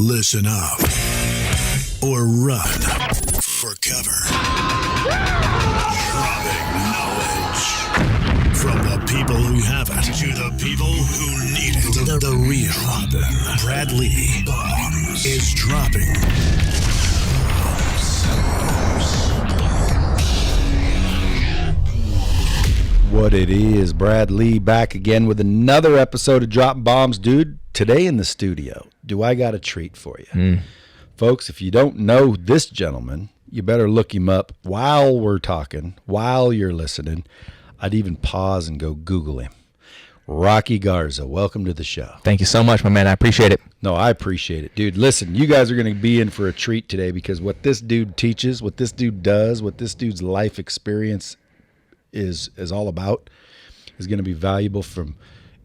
Listen up or run for cover. Dropping knowledge from the people who have it to the people who need it. The real Bradley Bombs is dropping. What it is, Brad Lee back again with another episode of Dropping Bombs. Dude, today in the studio, do I got a treat for you? Folks, if you don't know this gentleman, you better look him up while we're talking, while you're listening. I'd even pause and go Google him. Rocky Garza, welcome to the show. Thank you so much, my man. I appreciate it. No, I appreciate it. Dude, listen, you guys are going to be in for a treat today because what this dude teaches, what this dude does, what this dude's life experience is all about is going to be valuable from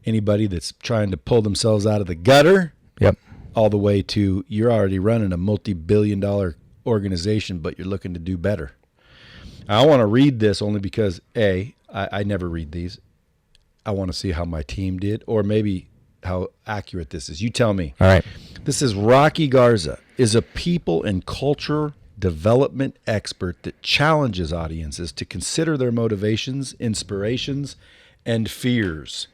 anybody that's trying to pull themselves out of the gutter. Yep. All the way to you're already running a multi-billion-dollar organization, but you're looking to do better. I want to read this only because, I never read these. I want to see how my team did or maybe how accurate this is. You tell me. All right. This is Rocky Garza, is a people and culture development expert that challenges audiences to consider their motivations, inspirations, and fears.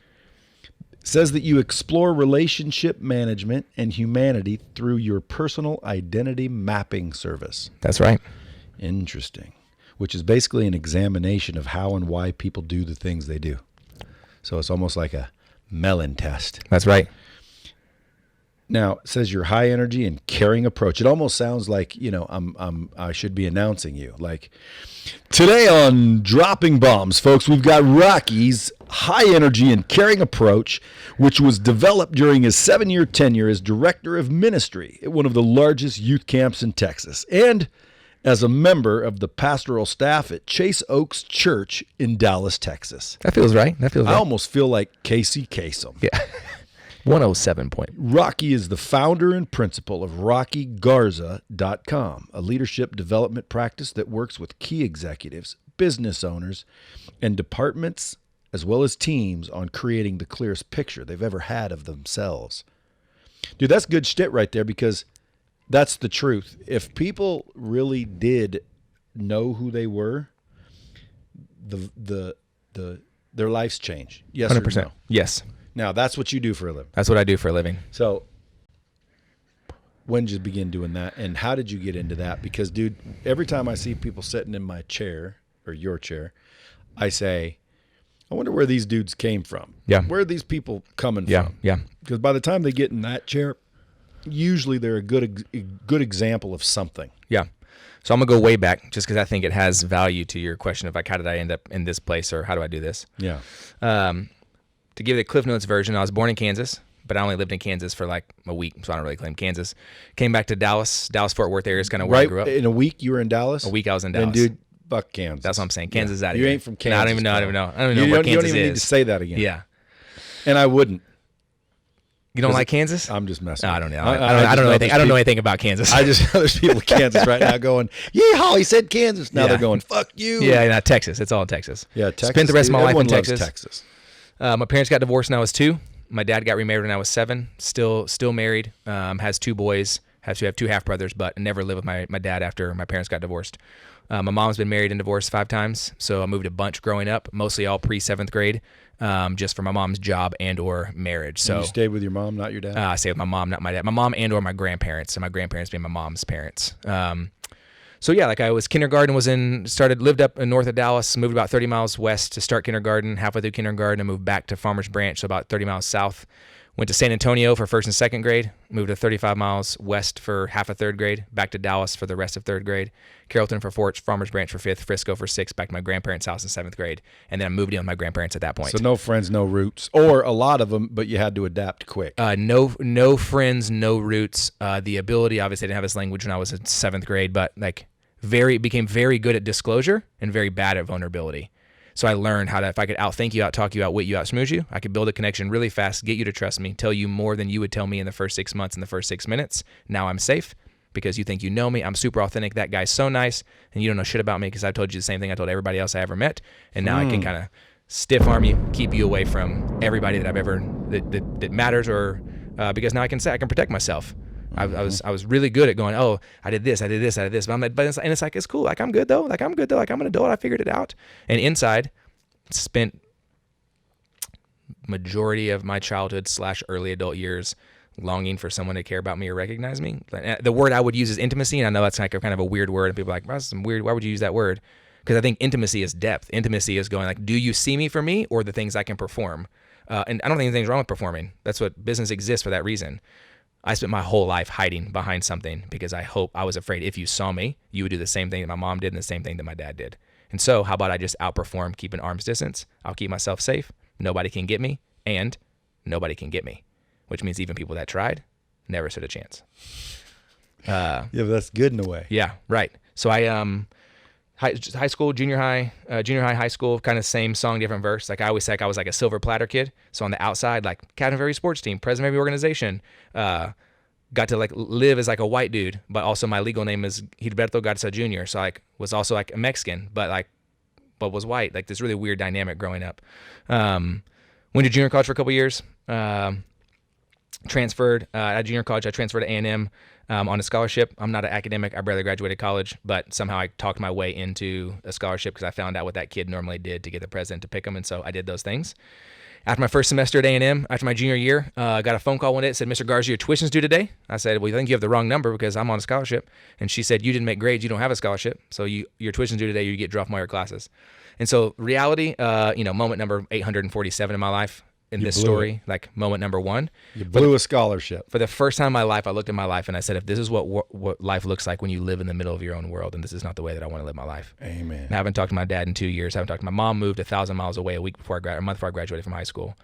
It says that you explore relationship management and humanity through your personal identity mapping service. That's right. Interesting. Which is basically an examination of how and why people do the things they do. So it's almost like a melon test. That's right. Now, it says your high energy and caring approach. It almost sounds like, I should be announcing you. Like, today on Dropping Bombs, folks, we've got Rocky's high energy and caring approach, which was developed during his 7-year tenure as director of ministry at one of the largest youth camps in Texas, and as a member of the pastoral staff at Chase Oaks Church in Dallas, Texas. That feels right. I almost feel like Casey Kasem. Yeah. 107 point. Rocky is the founder and principal of RockyGarza.com, a leadership development practice that works with key executives, business owners, and departments, as well as teams, on creating the clearest picture they've ever had of themselves. Dude, that's good shit right there because that's the truth. If people really did know who they were, their lives change. Yes 100%. or no? Yes. Now, that's what you do for a living. That's what I do for a living. So when did you begin doing that, and how did you get into that? Because, dude, every time I see people sitting in my chair or your chair, I say, I wonder where these dudes came from. Yeah. Where are these people coming from? Yeah. Because by the time they get in that chair, usually they're a good example of something. Yeah. So I'm going to go way back just because I think it has value to your question of like, how did I end up in this place or how do I do this? Yeah. To give the Cliff Notes version, I was born in Kansas, but I only lived in Kansas for like a week, so I don't really claim Kansas. Came back to Dallas-Fort Worth area is kind of where I grew up. In a week you were in Dallas? A week I was in Dallas. And dude, fuck Kansas. That's what I'm saying. Kansas is out of you here. You ain't from Kansas. No, I don't even know. I don't know what Kansas is. You don't even is. need to say that again. Yeah. And I wouldn't. You don't like Kansas? I'm just messing. No, I don't know. I don't know anything. I don't know anything about Kansas. I just know there's people in Kansas right now going, "Yeehaw!" He said Kansas. Now they're going, "Fuck you." Yeah, Texas. It's all in Texas. Yeah, Texas. Spent the rest of my life in Texas. Texas. My parents got divorced when I was 2. My dad got remarried when I was 7. Still married. Has 2 boys. Have 2 half brothers, but never lived with my dad after my parents got divorced. My mom's been married and divorced 5 times, so I moved a bunch growing up, mostly all pre-7th grade. Just for my mom's job and or marriage. So you stayed with your mom, not your dad? I stayed with my mom, not my dad. My mom and or my grandparents, and my grandparents being my mom's parents. So yeah, like I was kindergarten, lived up north of Dallas, moved about 30 miles west to start kindergarten. Halfway through kindergarten, I moved back to Farmers Branch, so about 30 miles south. Went to San Antonio for 1st and 2nd grade, moved to 35 miles west for half of 3rd grade, back to Dallas for the rest of 3rd grade, Carrollton for 4th, Farmers Branch for 5th, Frisco for 6th, back to my grandparents' house in 7th grade, and then I moved in with my grandparents at that point. So no friends, no roots, or a lot of them, but you had to adapt quick. No friends, no roots. The ability, obviously I didn't have this language when I was in 7th grade, but like became very good at disclosure and very bad at vulnerability. So I learned how to, if I could outthink you, out-talk you, outwit you, out-smooze you, I could build a connection really fast, get you to trust me, tell you more than you would tell me in the first 6 months, in the first 6 minutes. Now I'm safe because you think you know me. I'm super authentic. That guy's so nice, and you don't know shit about me because I've told you the same thing I told everybody else I ever met. And now I can kind of stiff arm you, keep you away from everybody that I've ever, that matters, or because now I can say I can protect myself. I was really good at going, oh, I did this. But it's like, it's cool. Like, I'm good though. Like, I'm an adult. I figured it out. And inside, spent majority of my childhood / early adult years longing for someone to care about me or recognize me. The word I would use is intimacy. And I know that's like a kind of a weird word. And people are like, that's some weird. Why would you use that word? Because I think intimacy is depth. Intimacy is going like, do you see me for me or the things I can perform? And I don't think anything's wrong with performing. That's what business exists for, that reason. I spent my whole life hiding behind something because I was afraid if you saw me, you would do the same thing that my mom did and the same thing that my dad did. And so how about I just outperform, keep an arm's distance? I'll keep myself safe. Nobody can get me, and nobody can get me, which means even people that tried never stood a chance. Yeah, but that's good in a way. Yeah, right. So I high school, junior high, high school, kind of same song, different verse. Like I always say, I was like a silver platter kid. So on the outside, like captain of every sports team, president of every organization, got to like live as like a white dude, but also my legal name is Gilberto Garza Jr. So like was also like a Mexican, but was white. Like this really weird dynamic growing up. Went to junior college for a couple years. Transferred at junior college. I transferred to A&M on a scholarship. I'm not an academic. I barely graduated college, but somehow I talked my way into a scholarship because I found out what that kid normally did to get the president to pick him, and so I did those things. After my first semester at A&M, after my junior year, I got a phone call one day that said, Mr. Garza, your tuition's due today. I said, well, I think you have the wrong number because I'm on a scholarship. And she said, you didn't make grades. You don't have a scholarship. So your tuition's due today. You get dropped from all your classes. And so reality, moment number 847 in my life. In this story, like moment number 1. You blew a scholarship. For the first time in my life, I looked at my life and I said, if this is what life looks like when you live in the middle of your own world, and this is not the way that I want to live my life. Amen. And I haven't talked to my dad in 2 years. I haven't talked to my mom, moved 1,000 miles away a month before I graduated from high school.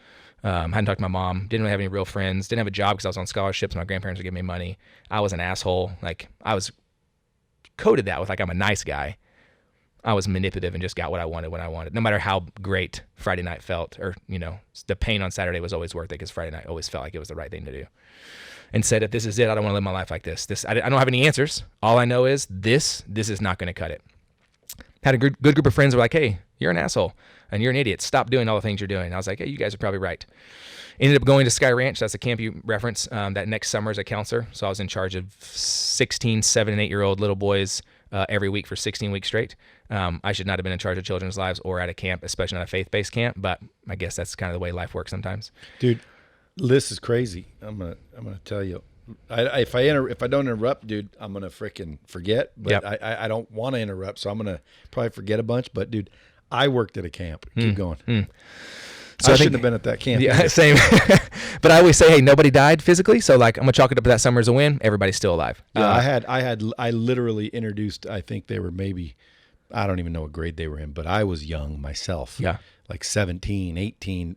Hadn't talked to my mom, didn't really have any real friends, didn't have a job because I was on scholarships. My grandparents were giving me money. I was an asshole. Like I was coded that with like, I'm a nice guy. I was manipulative and just got what I wanted when I wanted. No matter how great Friday night felt, or, the pain on Saturday was always worth it because Friday night always felt like it was the right thing to do. And said, if this is it, I don't want to live my life like this. I don't have any answers. All I know is this is not going to cut it. Had a good group of friends who were like, hey, you're an asshole and you're an idiot. Stop doing all the things you're doing. I was like, hey, you guys are probably right. Ended up going to Sky Ranch. That's a camp you reference. That next summer as a counselor. So I was in charge of 16, 7, and 8-year-old little boys every week for 16 weeks straight. I should not have been in charge of children's lives or at a camp, especially not a faith-based camp, but I guess that's kind of the way life works sometimes. Dude, this is crazy. I'm gonna tell you. If I don't interrupt, dude, I'm gonna freaking forget. But yep. I don't want to interrupt, so I'm gonna probably forget a bunch. But dude, I worked at a camp. Keep going. So I shouldn't have been at that camp. Yeah, same. But I always say, hey, nobody died physically, so like I'm gonna chalk it up to that summer as a win. Everybody's still alive. Yeah, I literally introduced. I think they were maybe, I don't even know what grade they were in, but I was young myself. Yeah, like 17, 18.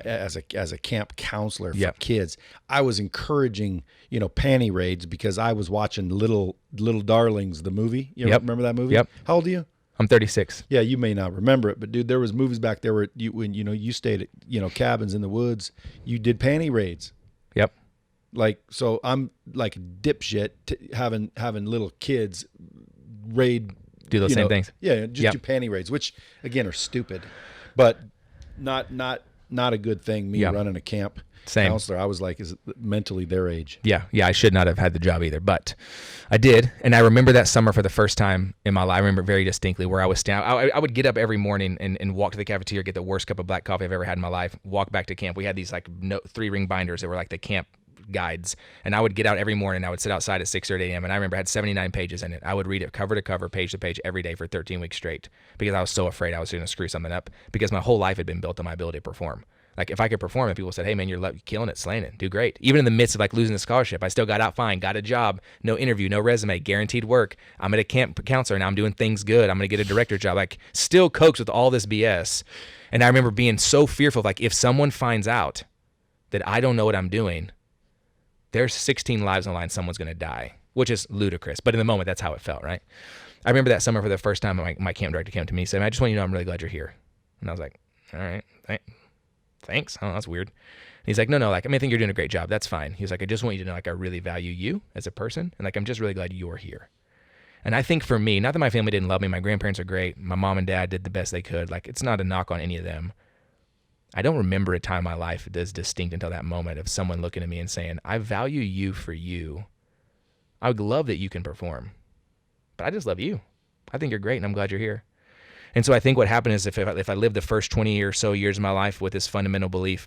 As a camp counselor for kids, I was encouraging panty raids because I was watching Little Darlings, the movie. You remember that movie? Yep. How old are you? I'm 36. Yeah, you may not remember it, but dude, there was movies back there where when you stayed at cabins in the woods, you did panty raids. Yep. Like, so I'm like a dipshit having little kids raid. Do those same things. Yeah, just do panty raids, which again are stupid, but not a good thing. Me running a camp counselor, I was like, is mentally their age. Yeah, I should not have had the job either, but I did. And I remember that summer for the first time in my life. I remember very distinctly where I was standing. I would get up every morning and walk to the cafeteria, get the worst cup of black coffee I've ever had in my life, walk back to camp. We had these like 3-ring binders that were like the camp guides, and I would get out every morning. I would sit outside at 6:30 a.m. and I remember it had 79 pages in it. I would read it cover to cover, page to page every day for 13 weeks straight because I was so afraid I was going to screw something up because my whole life had been built on my ability to perform. Like if I could perform and people said, hey man, you're killing it, slaying it, do great. Even in the midst of like losing the scholarship, I still got out fine, got a job, no interview, no resume, guaranteed work. I'm at a camp counselor now, I'm doing things good. I'm going to get a director job, like still coaxed with all this BS. And I remember being so fearful of like, if someone finds out that I don't know what I'm doing, there's 16 lives on the line, someone's going to die, which is ludicrous. But in the moment, that's how it felt, right? I remember that summer for the first time, my camp director came to me and said, I just want you to know I'm really glad you're here. And I was like, all right, thanks. Oh, that's weird. And he's like, no, like, I think you're doing a great job. That's fine. He was like, I just want you to know, like, I really value you as a person. And like, I'm just really glad you're here. And I think for me, not that my family didn't love me, my grandparents are great. My mom and dad did the best they could. Like, it's not a knock on any of them. I don't remember a time in my life that's distinct until that moment of someone looking at me and saying, I value you for you. I would love that you can perform, but I just love you. I think you're great, and I'm glad you're here. And so I think what happened is if I lived the first 20 or so years of my life with this fundamental belief,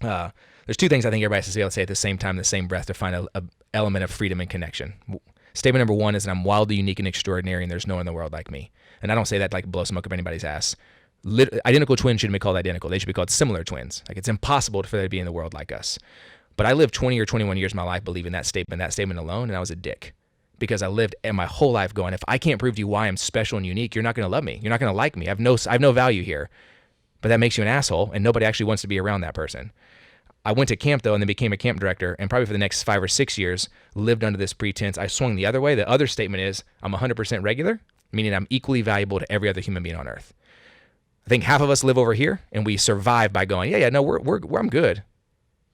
there's two things I think everybody has to be able to say at the same time, the same breath, to find a element of freedom and connection. Statement number one is that I'm wildly unique and extraordinary, and there's no one in the world like me. And I don't say that like blow smoke up anybody's ass. Identical twins shouldn't be called identical. They should be called similar twins. Like, it's impossible for there to be in the world like us. But I lived 20 or 21 years of my life believing that statement alone, and I was a dick. Because I lived my whole life going, if I can't prove to you why I'm special and unique, you're not going to love me. You're not going to like me. I have no value here. But that makes you an asshole, and nobody actually wants to be around that person. I went to camp, though, and then became a camp director, and probably for the next 5 or 6 years, lived under this pretense. I swung the other way. The other statement is, I'm 100% regular, meaning I'm equally valuable to every other human being on earth. I think half of us live over here, and we survive by going, I'm good.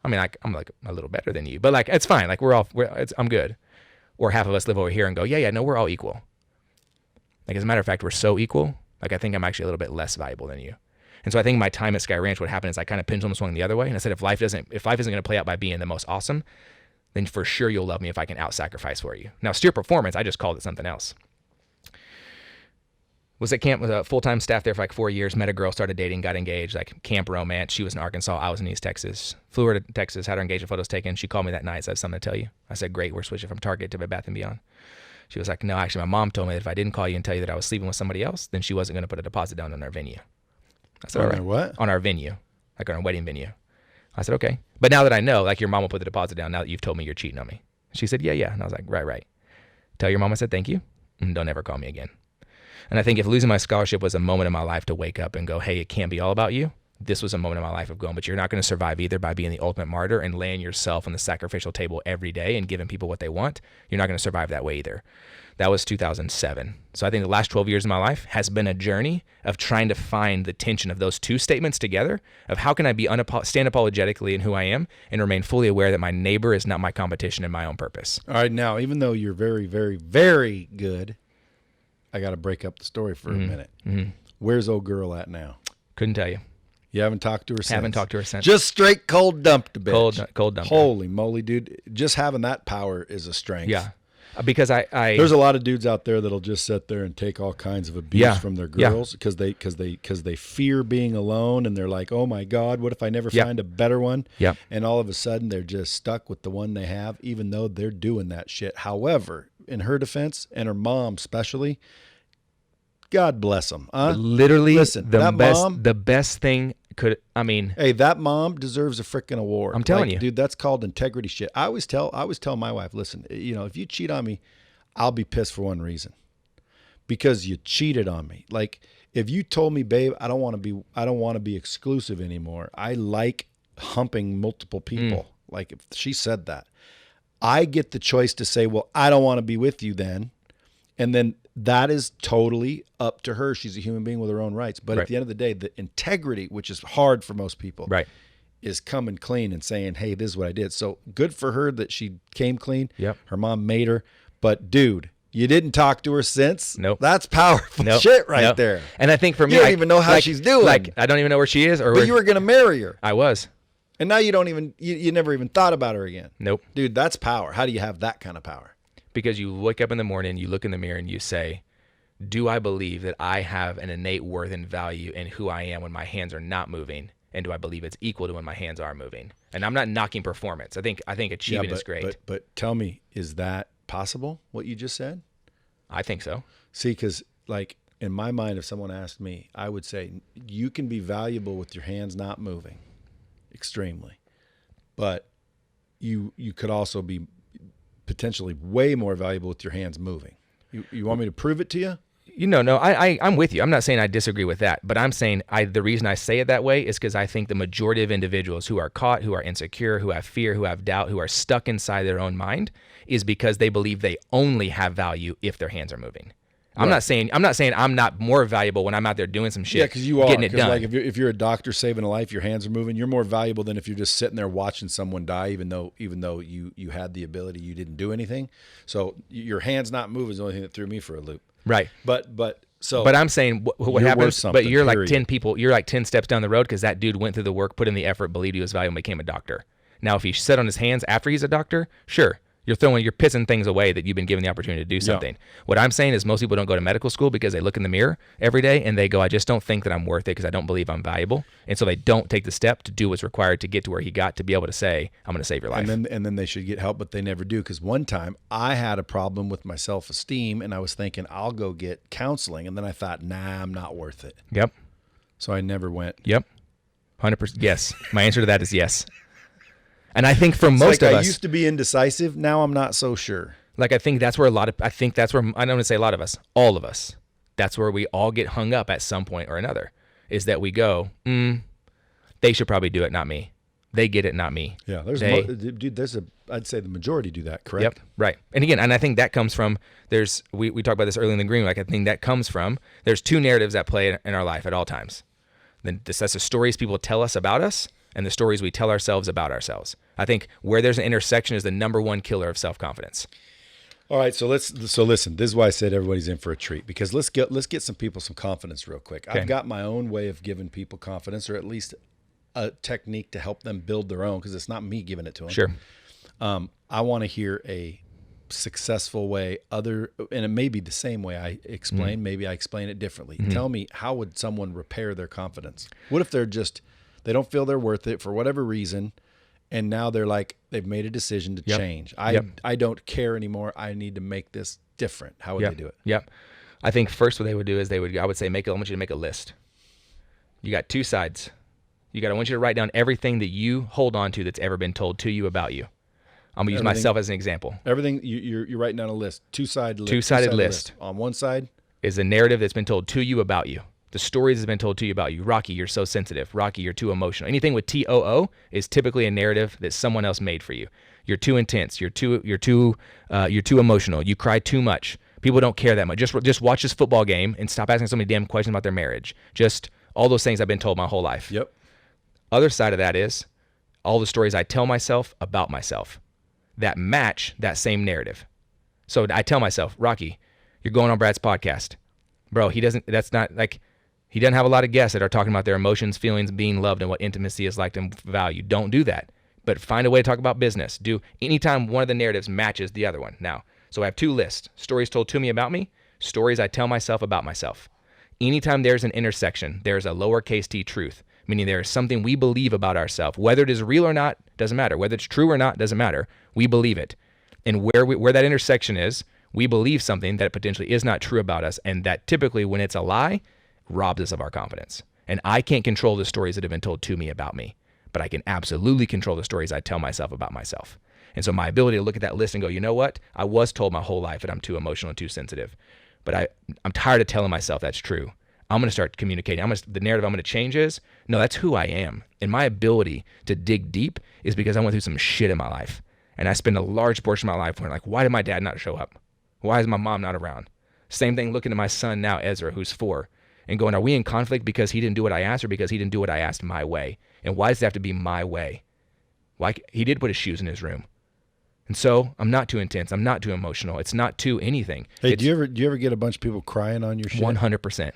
I mean, I'm like a little better than you, but like, it's fine. Like, I'm good. Or half of us live over here and go, we're all equal. Like, as a matter of fact, we're so equal. Like, I think I'm actually a little bit less valuable than you. And so I think my time at Sky Ranch, what happened is I kind of pendulum swung the other way. And I said, if life isn't going to play out by being the most awesome, then for sure you'll love me if I can out-sacrifice for you. Now, steer performance, I just called it something else. Was at camp with a full-time staff there for like 4 years, met a girl, started dating, got engaged, like camp romance. She was in Arkansas, I was in East Texas. Flew her to Texas, had her engagement photos taken. She called me that night, said, I have something to tell you. I said, great, we're switching from Target to Bed Bath & Beyond. She was like, no, actually, my mom told me that if I didn't call you and tell you that I was sleeping with somebody else, then she wasn't going to put a deposit down on our venue. I said, all right. What? On our venue, like on our wedding venue. I said, okay. But now that I know, like, your mom will put the deposit down now that you've told me you're cheating on me. She said, yeah. And I was like, right. Tell your mom I said thank you, and don't ever call me again. And I think if losing my scholarship was a moment in my life to wake up and go, hey, it can't be all about you, this was a moment in my life of going, but you're not going to survive either by being the ultimate martyr and laying yourself on the sacrificial table every day and giving people what they want. You're not going to survive that way either. That was 2007. So I think the last 12 years of my life has been a journey of trying to find the tension of those two statements together, of how can I be stand apologetically in who I am and remain fully aware that my neighbor is not my competition and my own purpose. All right, now, even though you're very, very, very good, I got to break up the story for a minute. Mm-hmm. Where's old girl at now? Couldn't tell you. You haven't talked to her since? Haven't talked to her since. Just straight cold dumped a bitch. Cold dumped. Holy moly, dude. Just having that power is a strength. Yeah. Because there's a lot of dudes out there that'll just sit there and take all kinds of abuse from their girls because they fear being alone, and they're like, oh my God, what if I never find a better one? Yep. And all of a sudden they're just stuck with the one they have, even though they're doing that shit. However, in her defense, and her mom especially, God bless them. Literally, listen, the best thing hey, that mom deserves a freaking award. I'm telling you, dude, that's called integrity shit. I always tell my wife, listen, if you cheat on me, I'll be pissed for one reason, because you cheated on me. Like, if you told me, babe, I don't want to be exclusive anymore. I like humping multiple people. Like, if she said that, I get the choice to say, well, I don't want to be with you then. And then that is totally up to her. She's a human being with her own rights. But at the end of the day, the integrity, which is hard for most people, is coming clean and saying, hey, this is what I did. So good for her that she came clean. Yep. Her mom made her. But dude, you didn't talk to her since? Nope. That's powerful shit right there. And I think for me, you don't even know how she's doing. Like, I don't even know where she is. But you were going to marry her. I was. And now you don't even, you never even thought about her again. Nope. Dude, that's power. How do you have that kind of power? Because you wake up in the morning, you look in the mirror, and you say, do I believe that I have an innate worth and value in who I am when my hands are not moving? And do I believe it's equal to when my hands are moving? And I'm not knocking performance. I think achieving is great. But tell me, is that possible, what you just said? I think so. See, because like in my mind, if someone asked me, I would say you can be valuable with your hands not moving, extremely. But you could also be potentially way more valuable with your hands moving. You want me to prove it to you? No, I'm with you. I'm not saying I disagree with that, but I'm saying the reason I say it that way is because I think the majority of individuals who are caught, who are insecure, who have fear, who have doubt, who are stuck inside their own mind is because they believe they only have value if their hands are moving. I'm not saying I'm not more valuable when I'm out there doing some shit. Yeah, because you are. Getting it done. Like if you're a doctor saving a life, your hands are moving. You're more valuable than if you're just sitting there watching someone die, even though you had the ability, you didn't do anything. So your hands not moving is the only thing that threw me for a loop. Right. But So, but I'm saying what you're worth happens, something, but you're like period. 10 people, you're like 10 steps down the road because that dude went through the work, put in the effort, believed he was valuable, and became a doctor. Now, if he sat on his hands after he's a doctor, sure. You're pissing things away that you've been given the opportunity to do something. What I'm saying is most people don't go to medical school because they look in the mirror every day and they go, I just don't think that I'm worth it because I don't believe I'm valuable. And so they don't take the step to do what's required to get to where he got to be able to say, I'm going to save your life. And then they should get help, but they never do. Because one time I had a problem with my self-esteem and I was thinking I'll go get counseling. And then I thought, nah, I'm not worth it. Yep. So I never went. Yep. 100%. Yes. My answer to that is yes. And I think for most of I us, used to be indecisive. Now I'm not so sure. like, I think that's where I don't want to say a lot of us, all of us, that's where we all get hung up at some point or another, is that we go, they should probably do it, not me. They get it, not me. Yeah, I'd say the majority do that, correct? Yep, right. And again, and I think that comes from, we talked about this earlier in the green, like I think that comes from, there's two narratives that play in our life at all times. That's the stories people tell us about us and the stories we tell ourselves about ourselves. I think where there's an intersection is the number one killer of self-confidence. All right, so listen. This is why I said everybody's in for a treat, because let's get some people some confidence real quick. Okay. I've got my own way of giving people confidence, or at least a technique to help them build their own, because it's not me giving it to them. Sure. I want to hear a successful way, and it may be the same way I explain. Maybe I explain it differently. Tell me, how would someone repair their confidence? What if they don't feel they're worth it for whatever reason, and now they're like, they've made a decision to change. I don't care anymore. I need to make this different. How would they do it? Yep. I think first what they would do is I would say, I want you to make a list. You got two sides. I want you to write down everything that you hold on to that's ever been told to you about you. I'm going to use myself as an example. Everything, you're writing down a list, two-sided list. Two-sided list. On one side is the narrative that's been told to you about you. The stories that's been told to you about you. Rocky, you're so sensitive. Rocky, you're too emotional. Anything with TOO is typically a narrative that someone else made for you. You're too intense. You're too emotional. You cry too much. People don't care that much. Just watch this football game and stop asking so many damn questions about their marriage. Just all those things I've been told my whole life. Yep. Other side of that is all the stories I tell myself about myself that match that same narrative. So I tell myself, Rocky, you're going on Brad's podcast. Bro, he doesn't have a lot of guests that are talking about their emotions, feelings, being loved, and what intimacy is like and value. Don't do that. But find a way to talk about business. Do anytime one of the narratives matches the other one. Now, so I have two lists. Stories told to me about me, stories I tell myself about myself. Anytime there's an intersection, there's a lowercase t truth, meaning there is something we believe about ourselves. Whether it is real or not, doesn't matter. Whether it's true or not, doesn't matter. We believe it. And where that intersection is, we believe something that potentially is not true about us, and that typically when it's a lie, robs us of our confidence. And I can't control the stories that have been told to me about me, but I can absolutely control the stories I tell myself about myself. And so my ability to look at that list and go, you know what? I was told my whole life that I'm too emotional and too sensitive, but I'm tired of telling myself that's true. I'm going to start communicating. The narrative I'm going to change is, no, that's who I am. And my ability to dig deep is because I went through some shit in my life. And I spend a large portion of my life wondering, like, why did my dad not show up? Why is my mom not around? Same thing looking at my son now, Ezra, who's 4, and going, are we in conflict because he didn't do what I asked or because he didn't do what I asked my way? And why does it have to be my way? Why he did put his shoes in his room. And so I'm not too intense. I'm not too emotional. It's not too anything. Hey, do you ever get a bunch of people crying on your shit? 100%.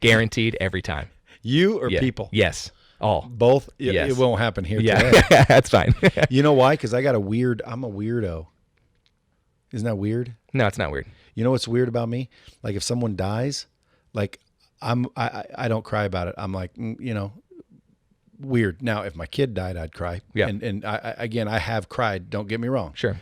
Guaranteed every time. You or people? Yes. All. Both? Yes. It won't happen here Yeah. today. That's fine. You know why? Because I'm a weirdo. Isn't that weird? No, it's not weird. You know what's weird about me? Like if someone dies, like I don't cry about it. I'm like, weird. Now, if my kid died, I'd cry. Yeah. And I have cried. Don't get me wrong. Sure.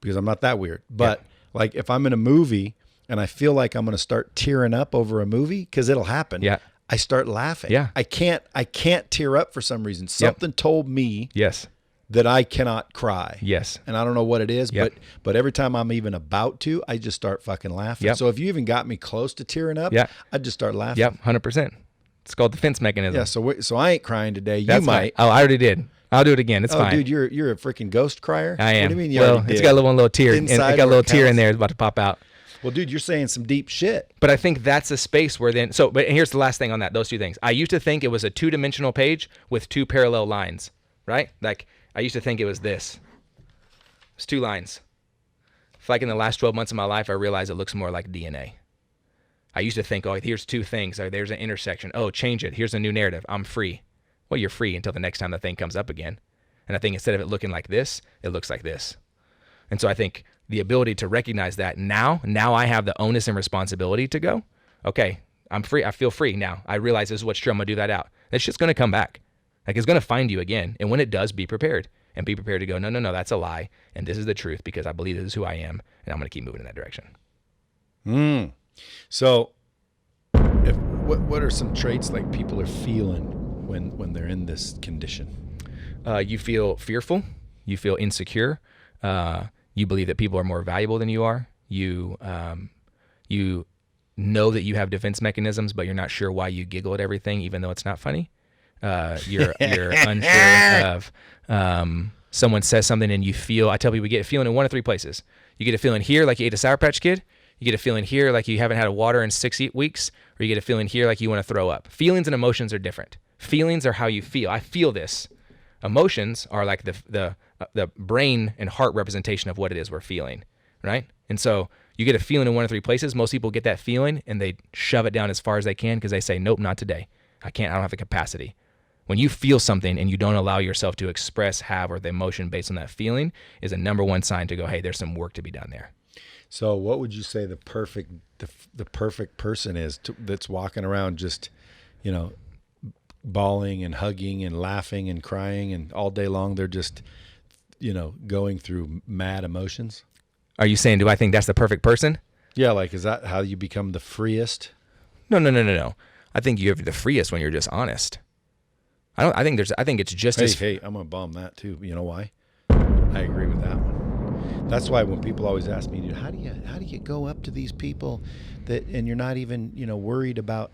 Because I'm not that weird. But like if I'm in a movie and I feel like I'm going to start tearing up over a movie, because it'll happen. Yeah. I start laughing. Yeah. I can't tear up for some reason. Something told me Yes. that I cannot cry. Yes. And I don't know what it is, Yep. but every time I'm even about to, I just start fucking laughing. Yep. So if you even got me close to tearing up, I'd just start laughing. Yep. 100%. It's called defense mechanism. Yeah. So I ain't crying today. That's you might. fine. Oh, I already did. I'll do it again. It's fine. Dude, you're a freaking ghost crier. I am. What do you mean you well, already it's did? got a little tear. Inside It got a where little it tear in counts? there. It's about to pop out. Well, dude, you're saying some deep shit. But I think that's a space where then, but here's the last thing on that, those two things. I used to think it was a 2-dimensional page with 2 parallel lines, right? Like I used to think it was this. It's 2 lines. Like in the last 12 months of my life, I realized it looks more like DNA. I used to think, oh, here's two things. Or there's an intersection. Oh, change it. Here's a new narrative. I'm free. Well, you're free until the next time the thing comes up again. And I think instead of it looking like this, it looks like this. And so I think the ability to recognize that now I have the onus and responsibility to go, okay, I'm free. I feel free now. I realize this is what's true. I'm going to do that out. That shit's going to come back. Like, it's going to find you again. And when it does, be prepared. And be prepared to go, no, that's a lie. And this is the truth because I believe this is who I am. And I'm going to keep moving in that direction. So what are some traits like people are feeling when they're in this condition? You feel fearful. You feel insecure. You believe that people are more valuable than you are. You know that you have defense mechanisms, but you're not sure why you giggle at everything, even though it's not funny. You're unsure of someone says something and you feel. I tell people, you get a feeling in one of three places. You get a feeling here like you ate a Sour Patch Kid. You get a feeling here like you haven't had water in 6 weeks, or you get a feeling here like you want to throw up. Feelings and emotions are different. Feelings are how you feel. I feel this. Emotions are like the brain and heart representation of what it is we're feeling, right? And so you get a feeling in one of three places. Most people get that feeling and they shove it down as far as they can because they say, nope, not today. I don't have the capacity. When you feel something and you don't allow yourself to express, have, or the emotion based on that feeling is a number one sign to go, hey, there's some work to be done there. So what would you say the perfect person is that's walking around just, bawling and hugging and laughing and crying and all day long they're just, going through mad emotions? Are you saying, do I think that's the perfect person? Yeah, like, is that how you become the freest? No. I think you're the freest when you're just honest. I think it's just Hey, I'm gonna bomb that too. You know why? I agree with that one. That's why when people always ask me, dude, how do you go up to these people and you're not even, worried about.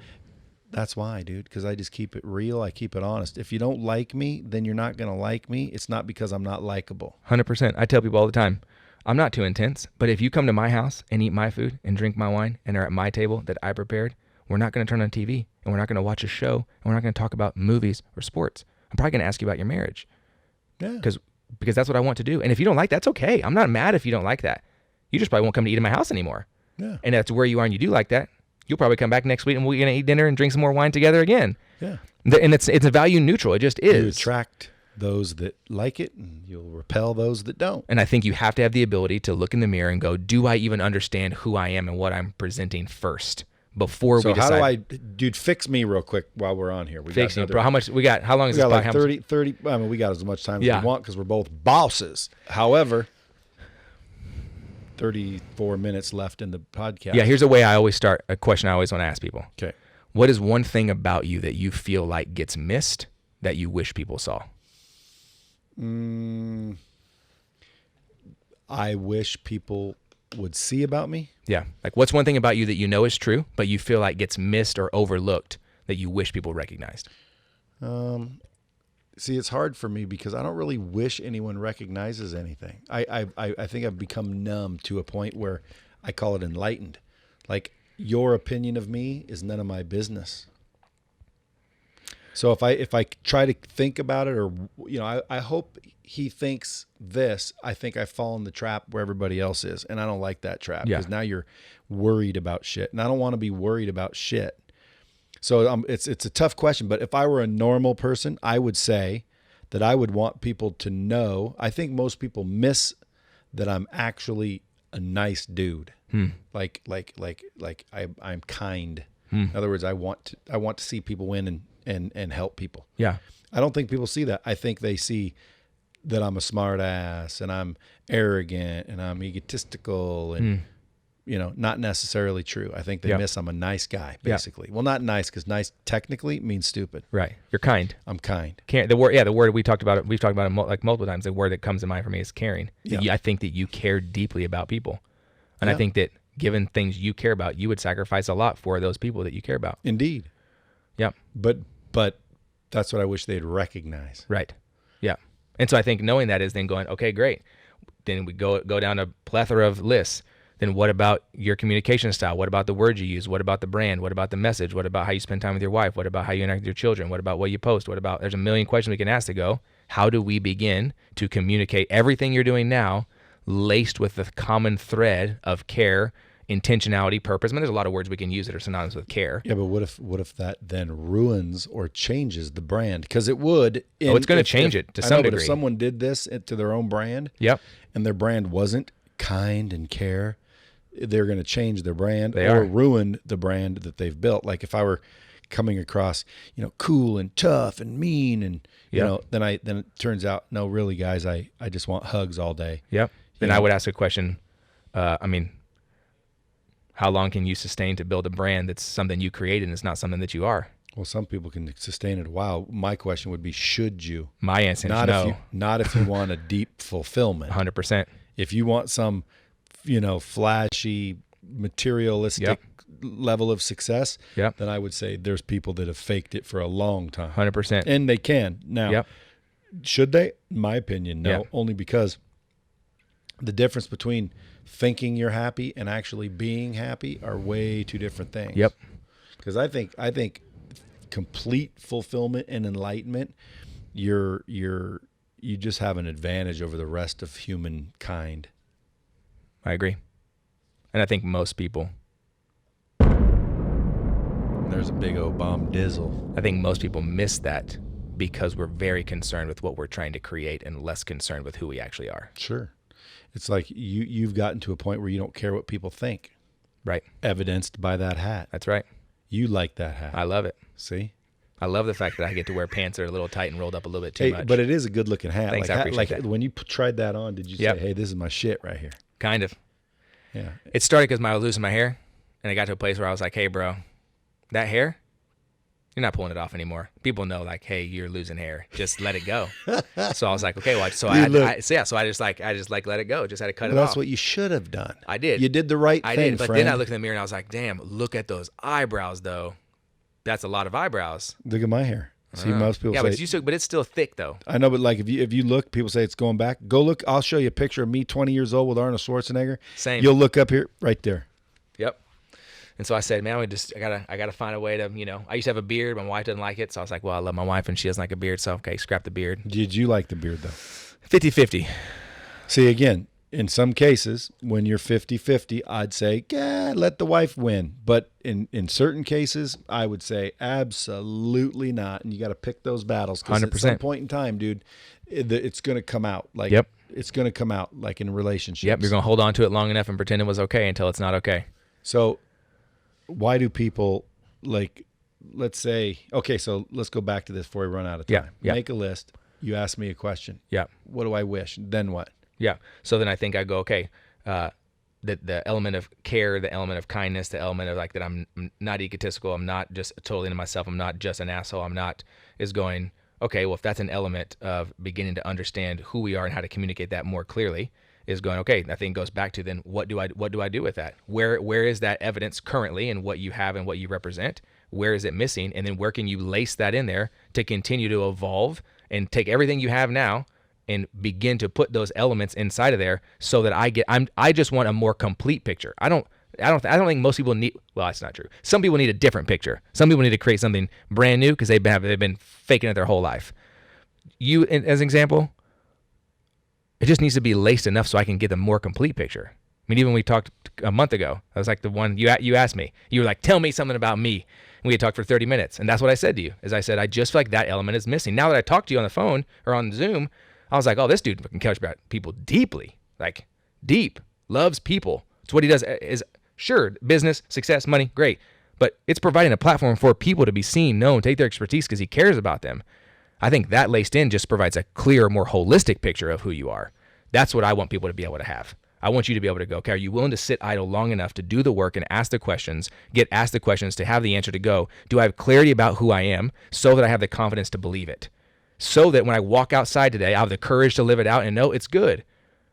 That's why, dude, because I just keep it real. I keep it honest. If you don't like me, then you're not gonna like me. It's not because I'm not likable. 100%. I tell people all the time, I'm not too intense, but if you come to my house and eat my food and drink my wine and are at my table that I prepared, we're not going to turn on TV and we're not going to watch a show and we're not going to talk about movies or sports. I'm probably going to ask you about your marriage. Yeah. Because that's what I want to do. And if you don't like that, that's okay. I'm not mad if you don't like that. You just probably won't come to eat in my house anymore. Yeah. And that's where you are and you do like that. You'll probably come back next week and we're going to eat dinner and drink some more wine together again. Yeah. And it's a value neutral. It just is. You attract those that like it and you'll repel those that don't. And I think you have to have the ability to look in the mirror and go, do I even understand who I am and what I'm presenting first? Before we decide. So how do dude, fix me real quick while we're on here. Fix me, bro. How much we got? How long is this? We got like 30, I mean, we got as much time as we want because we're both bosses. However, 34 minutes left in the podcast. Yeah, here's a way I always start, a question I always want to ask people. Okay. What is one thing about you that you feel like gets missed that you wish people saw? I wish people would see about me. Yeah. Like, what's one thing about you that you know is true, but you feel like gets missed or overlooked that you wish people recognized? See, it's hard for me because I don't really wish anyone recognizes anything. I think I've become numb to a point where I call it enlightened. Like, your opinion of me is none of my business. So if I try to think about it, or I hope he thinks this, I think I fall in the trap where everybody else is, and I don't like that trap because now you're worried about shit, and I don't want to be worried about shit. So it's a tough question, but if I were a normal person, I would say that I would want people to know. I think most people miss that I'm actually a nice dude. Like I'm kind. In other words, I want to see people win and help people. Yeah. I don't think people see that. I think they see that I'm a smart ass and I'm arrogant and I'm egotistical and not necessarily true. I think they miss I'm a nice guy, basically. Well, not nice, because nice technically means stupid. Right. You're kind. I'm kind. The word we've talked about it like multiple times. The word that comes to mind for me is caring. Yeah. I think that you care deeply about people. And I think that given things you care about, you would sacrifice a lot for those people that you care about. Indeed. Yeah. But that's what I wish they'd recognize. Right. Yeah. And so I think knowing that is then going, okay, great. Then we go down a plethora of lists. Then what about your communication style? What about the words you use? What about the brand? What about the message? What about how you spend time with your wife? What about how you interact with your children? What about what you post? There's a million questions we can ask to go, how do we begin to communicate everything you're doing now laced with the common thread of care intentionality, purpose. I mean, there's a lot of words we can use that are synonymous with care. Yeah, but what if that then ruins or changes the brand? Because it would. It's going to change it to some degree. But if someone did this to their own brand, yep, and their brand wasn't kind and care, they're going to change their brand They or are. ruin the brand that they've built. Like if I were coming across, cool and tough and mean, and then it turns out, no, really, guys, I just want hugs all day. Yep. Then I would ask a question. How long can you sustain to build a brand that's something you created and it's not something that you are? Well, some people can sustain it a while. My question would be, should you? My answer is Not no. if you want a deep fulfillment. 100%. If you want some, flashy, materialistic level of success, Yep. then I would say there's people that have faked it for a long time. 100%. And they can. Now, Yep. should they? In my opinion, no. Yep. Only because the difference between thinking you're happy and actually being happy are way two different things. Yep. Because I think complete fulfillment and enlightenment, you just have an advantage over the rest of humankind. I agree. And I think most people, There's a big old bomb dizzle. I think most people miss that because we're very concerned with what we're trying to create and less concerned with who we actually are. Sure. It's like you've gotten to a point where you don't care what people think. Right. Evidenced by that hat. That's right. You like that hat. I love it. See? I love the fact that I get to wear pants that are a little tight and rolled up a little bit too much. But it is a good looking hat. Thanks, I appreciate that. When you tried that on, did you Yep. say, hey, this is my shit right here? Kind of. Yeah. It started because I was losing my hair, and I got to a place where I was like, hey, bro, that hair, you're not pulling it off anymore. People know, like, hey, you're losing hair. Just let it go. So I was like, okay, well, so I just let it go. Just had to cut it off. That's what you should have done. I did. You did the right I thing, did, but friend. then I looked in the mirror and I was like, damn, look at those eyebrows, though. That's a lot of eyebrows. Look at my hair. See, most people say, but it's still thick, though. I know, but like if you look, people say it's going back. Go look. I'll show you a picture of me 20 years old with Arnold Schwarzenegger. Same. You'll look up here, right there. Yep. And so I said, man, I gotta find a way to, I used to have a beard. My wife doesn't like it. So I was like, well, I love my wife and she doesn't like a beard. So, okay, scrap the beard. Did you like the beard, though? 50-50. See, again, in some cases, when you're 50-50, I'd say, let the wife win. But in certain cases, I would say absolutely not. And you got to pick those battles. 'Cause 100%. at some point in time, dude, it's going to come out. Like, Yep. It's going to come out like in relationships. Yep, you're going to hold on to it long enough and pretend it was okay until it's not okay. So why do people, like, let's say, okay, so let's go back to this before we run out of time. Yeah. Make a list. You ask me a question. Yeah. What do I wish? Then what? Yeah. So then I think I go, okay, the element of care, the element of kindness, the element of like that I'm not egotistical, I'm not just totally into myself, I'm not just an asshole, is going, okay, well, if that's an element of beginning to understand who we are and how to communicate that more clearly, is going, okay, that thing goes back to then what do I do with that? Where is that evidence currently in what you have and what you represent? Where is it missing? And then where can you lace that in there to continue to evolve and take everything you have now and begin to put those elements inside of there so that I just want a more complete picture. I don't think most people need, well, that's not true. Some people need a different picture. Some people need to create something brand new because they've been faking it their whole life. You, as an example, it just needs to be laced enough so I can get a more complete picture. I mean, even when we talked a month ago, that was like the one you asked me. You were like, tell me something about me. And we had talked for 30 minutes. And that's what I said to you, is I said, I just feel like that element is missing. Now that I talked to you on the phone or on Zoom, I was like, oh, this dude fucking cares about people deeply, like deep, loves people. It's what he does is, sure, business, success, money, great. But it's providing a platform for people to be seen, known, take their expertise because he cares about them. I think that laced in just provides a clearer, more holistic picture of who you are. That's what I want people to be able to have. I want you to be able to go, okay, are you willing to sit idle long enough to do the work and ask the questions, get asked the questions to have the answer to go, do I have clarity about who I am so that I have the confidence to believe it? So that when I walk outside today, I have the courage to live it out and know it's good.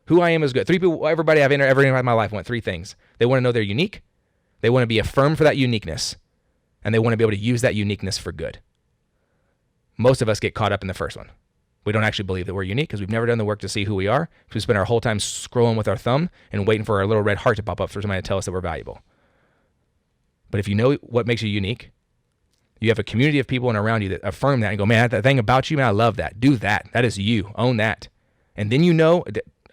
Who I am is good. Everybody I've ever interacted in my life want three things. They want to know they're unique. They want to be affirmed for that uniqueness. And they want to be able to use that uniqueness for good. Most of us get caught up in the first one. We don't actually believe that we're unique because we've never done the work to see who we are. We spend our whole time scrolling with our thumb and waiting for our little red heart to pop up for somebody to tell us that we're valuable. But if you know what makes you unique, you have a community of people around you that affirm that and go, man, that thing about you, man, I love that. Do that. That is you. Own that. And then you know,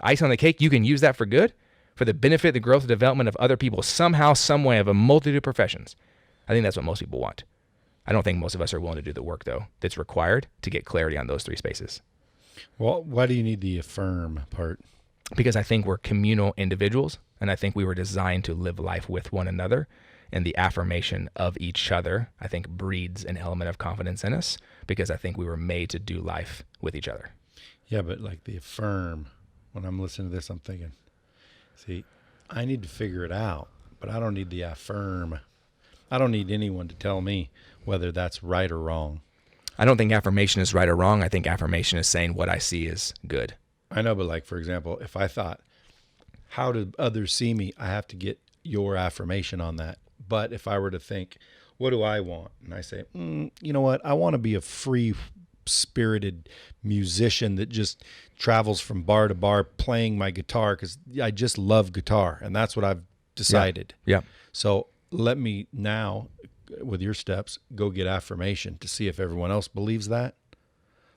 ice on the cake, you can use that for good. for the benefit, the growth, and development of other people somehow, some way, of a multitude of professions. I think that's what most people want. I don't think most of us are willing to do the work, though, that's required to get clarity on those three spaces. Well, why do you need the affirm part? Because I think we're communal individuals, and I think we were designed to live life with one another. And the affirmation of each other, I think, breeds an element of confidence in us, because I think we were made to do life with each other. Yeah, but like the affirm, when I'm listening to this, I'm thinking, see, I need to figure it out, but I don't need the affirm. I don't need anyone to tell me whether that's right or wrong. I don't think affirmation is right or wrong. I think affirmation is saying what I see is good. I know, but like, for example, if I thought, how do others see me? I have to get your affirmation on that. But if I were to think, what do I want? And I say, you know what? I want to be a free-spirited musician that just travels from bar to bar playing my guitar because I just love guitar. And that's what I've decided. Yeah. So let me now, with your steps, go get affirmation to see if everyone else believes that.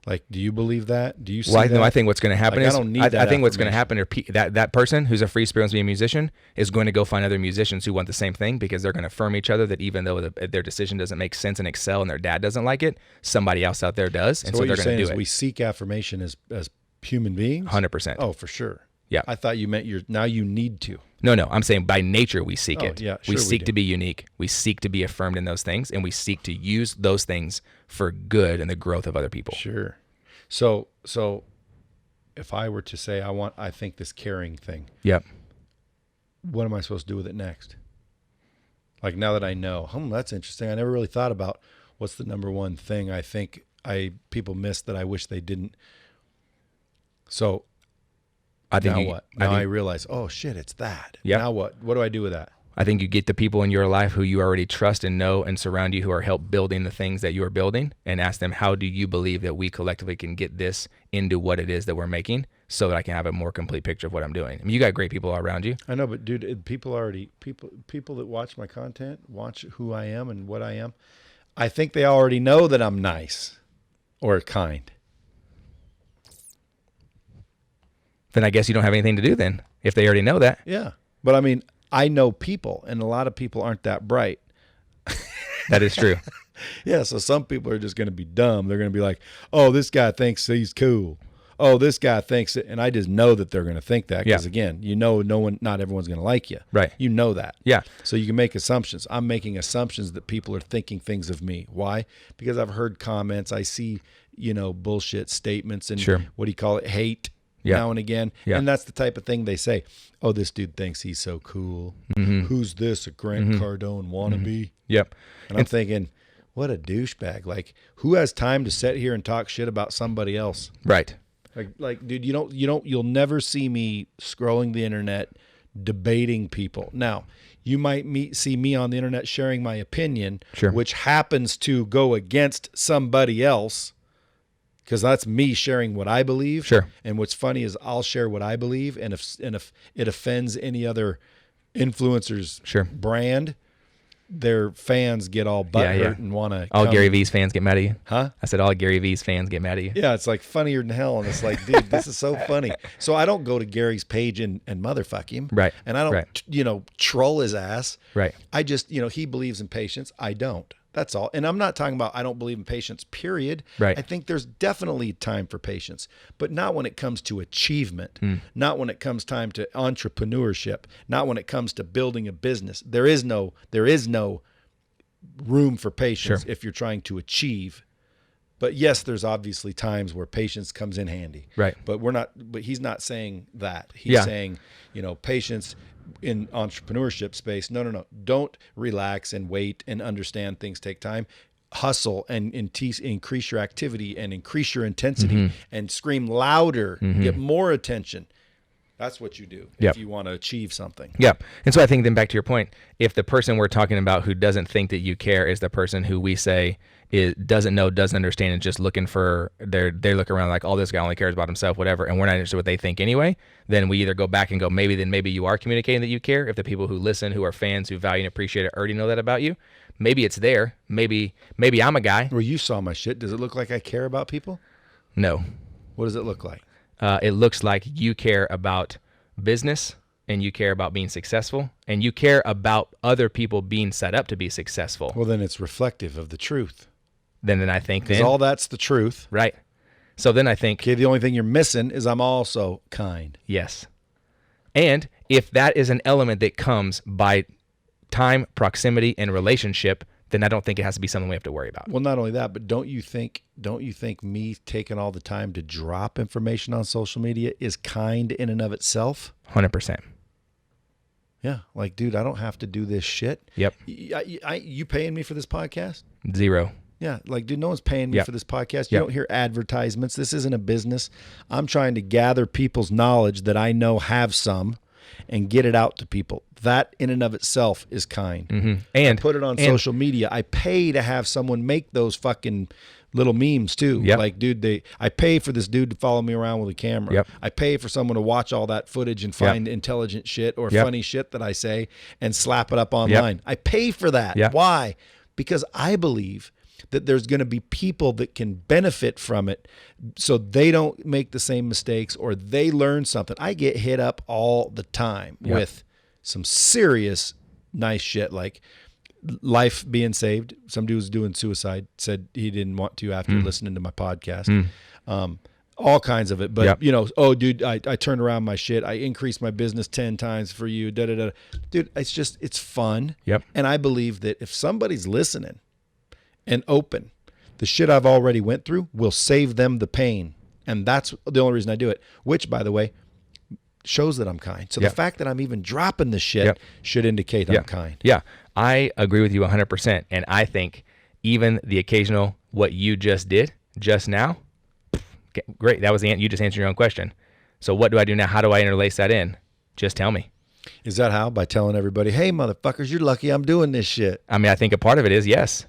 Like, do you believe that? Do you see that? No, I think what's going to happen is, I don't need that I think what's going to affirmation. happen is that person who's a free spirit to be a musician is going to go find other musicians who want the same thing, because they're going to affirm each other that even though their decision doesn't make sense and excel and their dad doesn't like it, somebody else out there does. And so they're going to do it. We seek affirmation as human beings? 100%. Oh, for sure. Yeah. I thought you meant now you need to. No, I'm saying by nature we seek it. Yeah, we sure seek do. to be unique. We seek to be affirmed in those things, and we seek to use those things for good and the growth of other people. Sure. So if I were to say I think this caring thing, Yep. what am I supposed to do with it next? Like, now that I know, that's interesting. I never really thought about what's the number one thing I think people miss that I wish they didn't. So I think what? Now I realize, oh shit, it's that. Yep. Now what? What do I do with that? I think you get the people in your life who you already trust and know and surround you, who are help building the things that you are building, and ask them, how do you believe that we collectively can get this into what it is that we're making, so that I can have a more complete picture of what I'm doing? I mean, you got great people around you. I know, but dude, people that watch my content, watch who I am and what I am, I think they already know that I'm nice or kind. Then I guess you don't have anything to do then, if they already know that. Yeah. But I mean, I know people, and a lot of people aren't that bright. That is true. Yeah, so some people are just going to be dumb. They're going to be like, oh, this guy thinks he's cool. Oh, this guy thinks it. And I just know that they're going to think that because, again, not everyone's going to like you. Right. You know that. Yeah. So you can make assumptions. I'm making assumptions that people are thinking things of me. Why? Because I've heard comments. I see, bullshit statements and what do you call it? Hate. Yeah. Now and again. Yeah. And that's the type of thing they say. Oh, this dude thinks he's so cool. Mm-hmm. Who's this, a Grant Cardone wannabe? Mm-hmm. Yep. And I'm thinking, what a douchebag. Like, who has time to sit here and talk shit about somebody else? Right. Like, dude, you'll never see me scrolling the internet debating people. Now, you might see me on the internet sharing my opinion, which happens to go against somebody else, because that's me sharing what I believe. Sure. And what's funny is I'll share what I believe, and if it offends any other influencer's brand, their fans get all butthurt and want to. All Gary V's fans get mad at you. Huh? I said all Gary V's fans get mad at you. Yeah, it's like funnier than hell, and it's like, dude, this is so funny. So I don't go to Gary's page and motherfuck him. Right. And I don't, troll his ass. Right. I just, he believes in patience. I don't. That's all. And I'm not talking about I don't believe in patience, period. Right. I think there's definitely time for patience, but not when it comes to achievement, not when it comes time to entrepreneurship, not when it comes to building a business. There is no room for patience if you're trying to achieve. But yes, there's obviously times where patience comes in handy. Right. But he's not saying that. He's saying, patience in entrepreneurship space. No. Don't relax and wait and understand things take time. Hustle and increase your activity and increase your intensity and scream louder, get more attention. That's what you do if you want to achieve something. Yeah. And so I think then back to your point, if the person we're talking about who doesn't think that you care is the person who we say doesn't know, doesn't understand, and just looking for they look around like, oh, this guy only cares about himself, whatever, and we're not interested in what they think anyway, then we either go back and go, maybe you are communicating that you care. If the people who listen, who are fans, who value and appreciate it already know that about you, maybe it's there. Maybe I'm a guy. Well, you saw my shit. Does it look like I care about people? No. What does it look like? It looks like you care about business and you care about being successful, and you care about other people being set up to be successful, Well, then it's reflective of the truth. then I think Because all that's the truth. right. So then I think, Okay, the only thing you're missing is I'm also kind. yes. And if that is an element that comes by time, proximity, and relationship, then I don't think it has to be something we have to worry about. Well, not only that, but don't you think me taking all the time to drop information on social media is kind in and of itself? 100%. Yeah. Like, dude, I don't have to do this shit. Yep. You paying me for this podcast? 0. Yeah. Like, dude, no one's paying me Yep. for this podcast. You Yep. don't hear advertisements. This isn't a business. I'm trying to gather people's knowledge that I know have some and get it out to people. That in and of itself is kind. Mm-hmm. And put it on social media. I pay to have someone make those fucking little memes too. Yep. Like, dude, I pay for this dude to follow me around with a camera. Yep. I pay for someone to watch all that footage and find intelligent shit or Yep. funny shit that I say and slap it up online. I pay for that. Yep. Why? Because I believe that there's going to be people that can benefit from it so they don't make the same mistakes or they learn something. I get hit up all the time with some serious nice shit, like life being saved. Some dude was doing suicide, said he didn't want to after listening to my podcast. All kinds of it. But, oh, dude, I turned around my shit. I increased my business 10 times for you. Dude, it's fun. Yep. And I believe that if somebody's listening and open, the shit I've already went through will save them the pain. And that's the only reason I do it, which, by the way, shows that I'm kind. So the fact that I'm even dropping this shit should indicate I'm kind. Yeah, I agree with you 100%. And I think even the occasional, what you just did just now, great. That was you just answered your own question. So what do I do now? How do I interlace that in? Just tell me. Is that how? By telling everybody, hey, motherfuckers, you're lucky I'm doing this shit. I mean, I think a part of it is yes.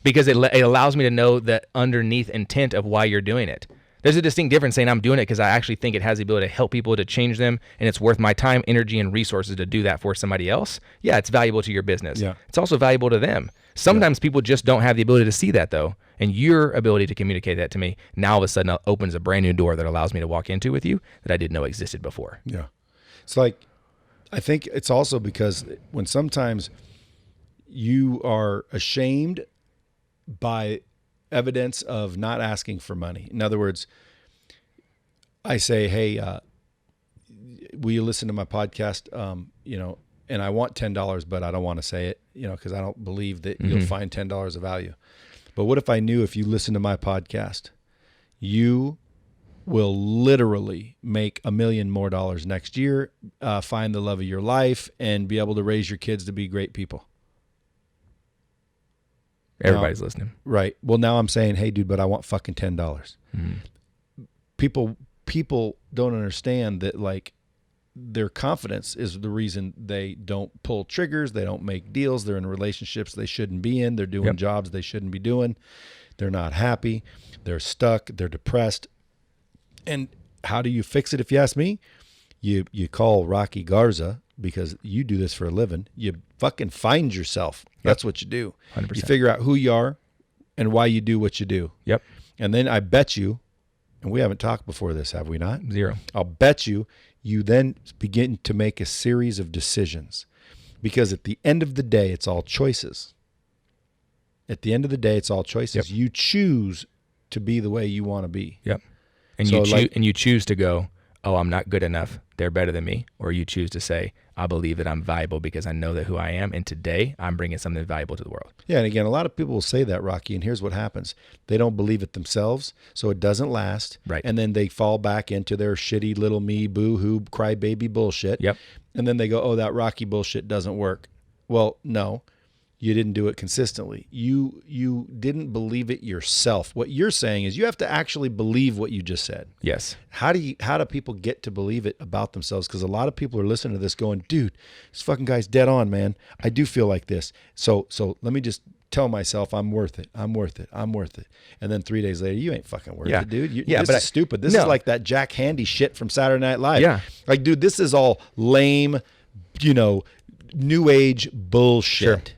Because it allows me to know the underneath intent of why you're doing it. There's a distinct difference saying I'm doing it because I actually think it has the ability to help people, to change them, and it's worth my time, energy, and resources to do that for somebody else. Yeah, it's valuable to your business. Yeah. It's also valuable to them. Sometimes people just don't have the ability to see that, though, and your ability to communicate that to me now all of a sudden opens a brand new door that allows me to walk into with you that I didn't know existed before. Yeah. It's like, I think it's also because when sometimes you are ashamed by evidence of not asking for money. In other words, I say, hey, will you listen to my podcast? And I want $10, but I don't want to say it, because I don't believe that you'll find $10 of value. But what if I knew if you listen to my podcast, you will literally make $1 million more next year, find the love of your life, and be able to raise your kids to be great people? Everybody's listening. Right. Well, now I'm saying, hey, dude, but I want fucking $10. People don't understand that, like, their confidence is the reason they don't pull triggers. They don't make deals. They're in relationships they shouldn't be in. They're doing jobs they shouldn't be doing. They're not happy. They're stuck. They're depressed. And how do you fix it? If you ask me, you call Rocky Garza, because you do this for a living. You fucking find yourself. That's what you do. 100%. You figure out who you are and why you do what you do. Yep. And then I bet you, and we haven't talked before this, have we not? 0. I'll bet you then begin to make a series of decisions, because at the end of the day, it's all choices. At the end of the day, it's all choices. You choose to be the way you want to be. Yep. And you choose to go, oh, I'm not good enough. They're better than me. Or you choose to say, I believe that I'm valuable because I know that who I am. And today I'm bringing something valuable to the world. Yeah. And again, a lot of people will say that, Rocky, and here's what happens. They don't believe it themselves, so it doesn't last. Right. And then they fall back into their shitty little me, boo-hoo, crybaby bullshit. Yep. And then they go, oh, that Rocky bullshit doesn't work. Well, no. You didn't do it consistently. You didn't believe it yourself. What you're saying is you have to actually believe what you just said. Yes. How do people get to believe it about themselves? Because a lot of people are listening to this going, dude, this fucking guy's dead on, man. I do feel like this. So let me just tell myself I'm worth it. I'm worth it. I'm worth it. And then 3 days later, you ain't fucking worth it, dude. This is stupid. This is like that Jack Handy shit from Saturday Night Live. Yeah. Like, dude, this is all lame, new age bullshit. Sure.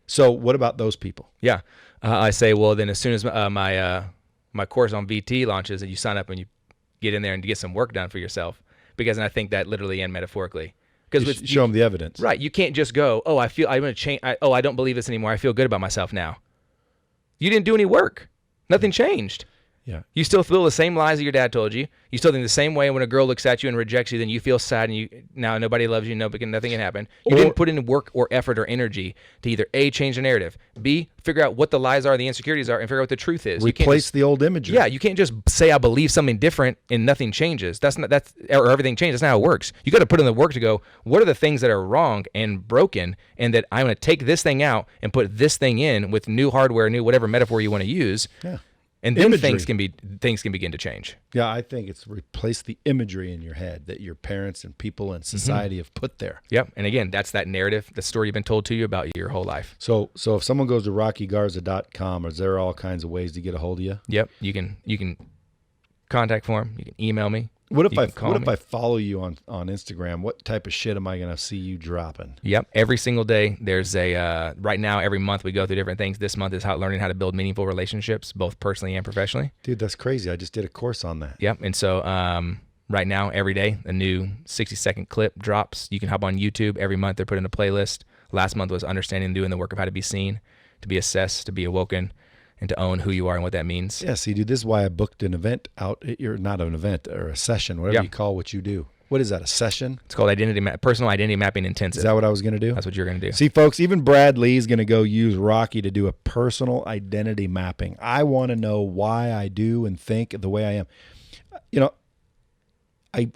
So what about those people? Yeah. I say, well, then as soon as my course on VT launches and you sign up and you get in there and get some work done for yourself, because I think that literally and metaphorically, Because show them the evidence. Right. You can't just go, oh, I'm going to change. I don't believe this anymore. I feel good about myself now. You didn't do any work. Nothing changed. Yeah. You still feel the same lies that your dad told you. You still think the same way when a girl looks at you and rejects you, then you feel sad and now nobody loves you, nothing can happen. You didn't put in work or effort or energy to either A, change the narrative, B, figure out what the lies are, the insecurities are, and figure out what the truth is. Replace the old imagery. Yeah, you can't just say I believe something different and nothing changes. Or everything changes. That's not how it works. You got to put in the work to go, what are the things that are wrong and broken, and that I'm going to take this thing out and put this thing in with new hardware, new whatever metaphor you want to use. Yeah. And then things can begin to change. Yeah, I think it's replace the imagery in your head that your parents and people and society have put there. Yep. And again, that's that narrative, the story you've been told to you about your whole life. So if someone goes to rockygarza.com, is there all kinds of ways to get a hold of you? Yep. You can contact form. You can email me. What if I follow you on Instagram? What type of shit am I going to see you dropping? Yep. Every single day, there's right now, every month we go through different ththings. This month is learning how to build meaningful relationships, both personally and professionally. Dude, that's crazy. I just did a course on that. Yep. And so right now, every day, a new 60-second clip drops. You can hop on YouTube. Every month, they're put in a playlist. Last month was understanding and doing the work of how to be seen, to be assessed, to be awoken, and to own who you are and what that means. Yeah, see, dude, this is why I booked an event out. You're not an event or a session, whatever you call what you do. What is that, a session? It's called personal identity mapping intensive. Is that what I was going to do? That's what you're going to do. See, folks, even Brad Lee's going to go use Rocky to do a personal identity mapping. I want to know why I do and think the way I am. You know,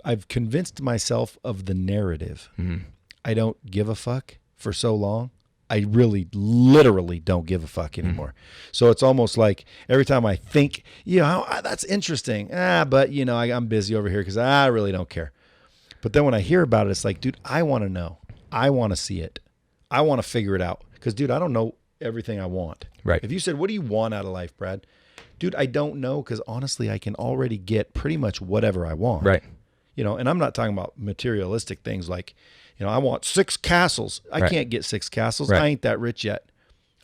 I've convinced myself of the narrative. Mm-hmm. I don't give a fuck for so long. I really, literally don't give a fuck anymore. So it's almost like every time I think, that's interesting. But, I'm busy over here because I really don't care. But then when I hear about it, it's like, dude, I want to know. I want to see it. I want to figure it out. Because, dude, I don't know everything I want. Right. If you said, what do you want out of life, Brad? Dude, I don't know because, honestly, I can already get pretty much whatever I want. Right. And I'm not talking about materialistic things like, I want 6 castles. I can't get 6 castles. Right. I ain't that rich yet.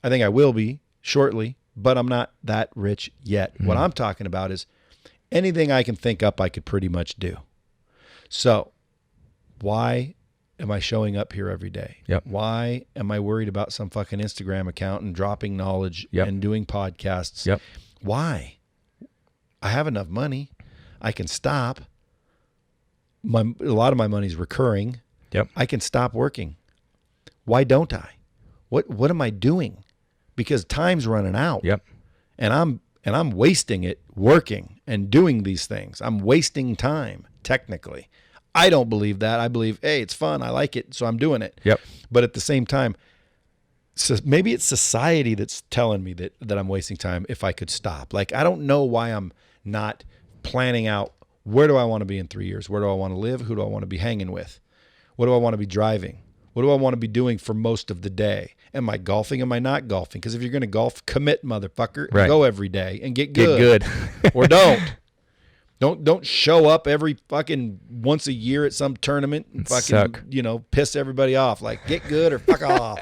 I think I will be shortly, but I'm not that rich yet. Mm-hmm. What I'm talking about is anything I can think up, I could pretty much do. So why am I showing up here every day? Yep. Why am I worried about some fucking Instagram account and dropping knowledge and doing podcasts? Yep. Why? I have enough money. I can stop. A lot of my money's recurring. Yep. I can stop working. Why don't I? What am I doing? Because time's running out. Yep. And I'm wasting it working and doing these things. I'm wasting time, technically. I don't believe that. I believe, hey, it's fun. I like it, so I'm doing it. Yep. But at the same time, so maybe it's society that's telling me that I'm wasting time if I could stop. Like, I don't know why I'm not planning out where do I want to be in 3 years? Where do I want to live? Who do I want to be hanging with? What do I want to be driving? What do I want to be doing for most of the day? Am I golfing? Am I not golfing? Because if you're going to golf, commit, motherfucker. Right. Go every day and get good. Get good. Or don't. Don't show up every fucking once a year at some tournament and fucking suck. Piss everybody off. Like, get good or fuck off.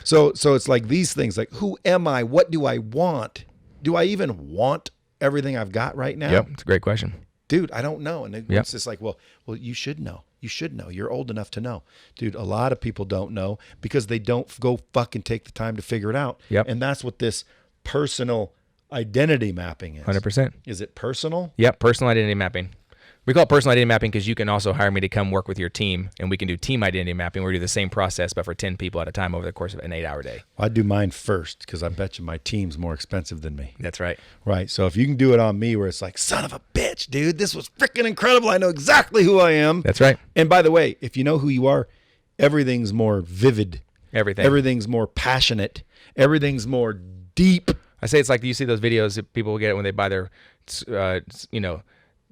So it's like these things. Like, who am I? What do I want? Do I even want everything I've got right now? Yep. It's a great question. Dude, I don't know. And it's just like, well, you should know. You should know. You're old enough to know. Dude, a lot of people don't know because they don't go fucking take the time to figure it out. Yep. And that's what this personal identity mapping is. 100%. Is it personal? Yep. Personal identity mapping. We call it personal identity mapping because you can also hire me to come work with your team, and we can do team identity mapping where we do the same process, but for 10 people at a time over the course of an 8-hour day. Well, I do mine first because I bet you my team's more expensive than me. That's right. Right. So if you can do it on me where it's like, son of a bitch, dude, this was freaking incredible. I know exactly who I am. That's right. And by the way, if you know who you are, everything's more vivid. Everything's more passionate. Everything's more deep. I say it's like you see those videos that people get when they buy their,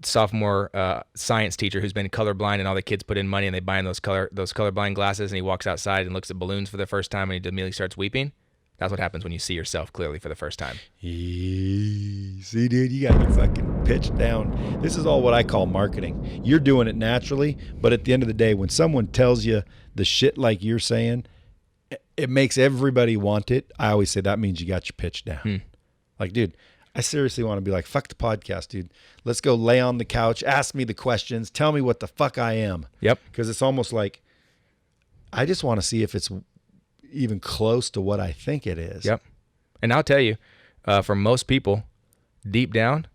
sophomore science teacher who's been colorblind, and all the kids put in money and they buy in those colorblind glasses, and he walks outside and looks at balloons for the first time and he immediately starts weeping. That's what happens when you see yourself clearly for the first time. See, dude, you got your fucking pitch down. This is all what I call marketing. You're doing it naturally, but at the end of the day, when someone tells you the shit like you're saying, it makes everybody want it. I always say that means you got your pitch down. Like, dude, I seriously want to be like, fuck the podcast, dude. Let's go lay on the couch, ask me the questions, tell me what the fuck I am. Yep. Because it's almost like I just want to see if it's even close to what I think it is. Yep. And I'll tell you, for most people, deep down,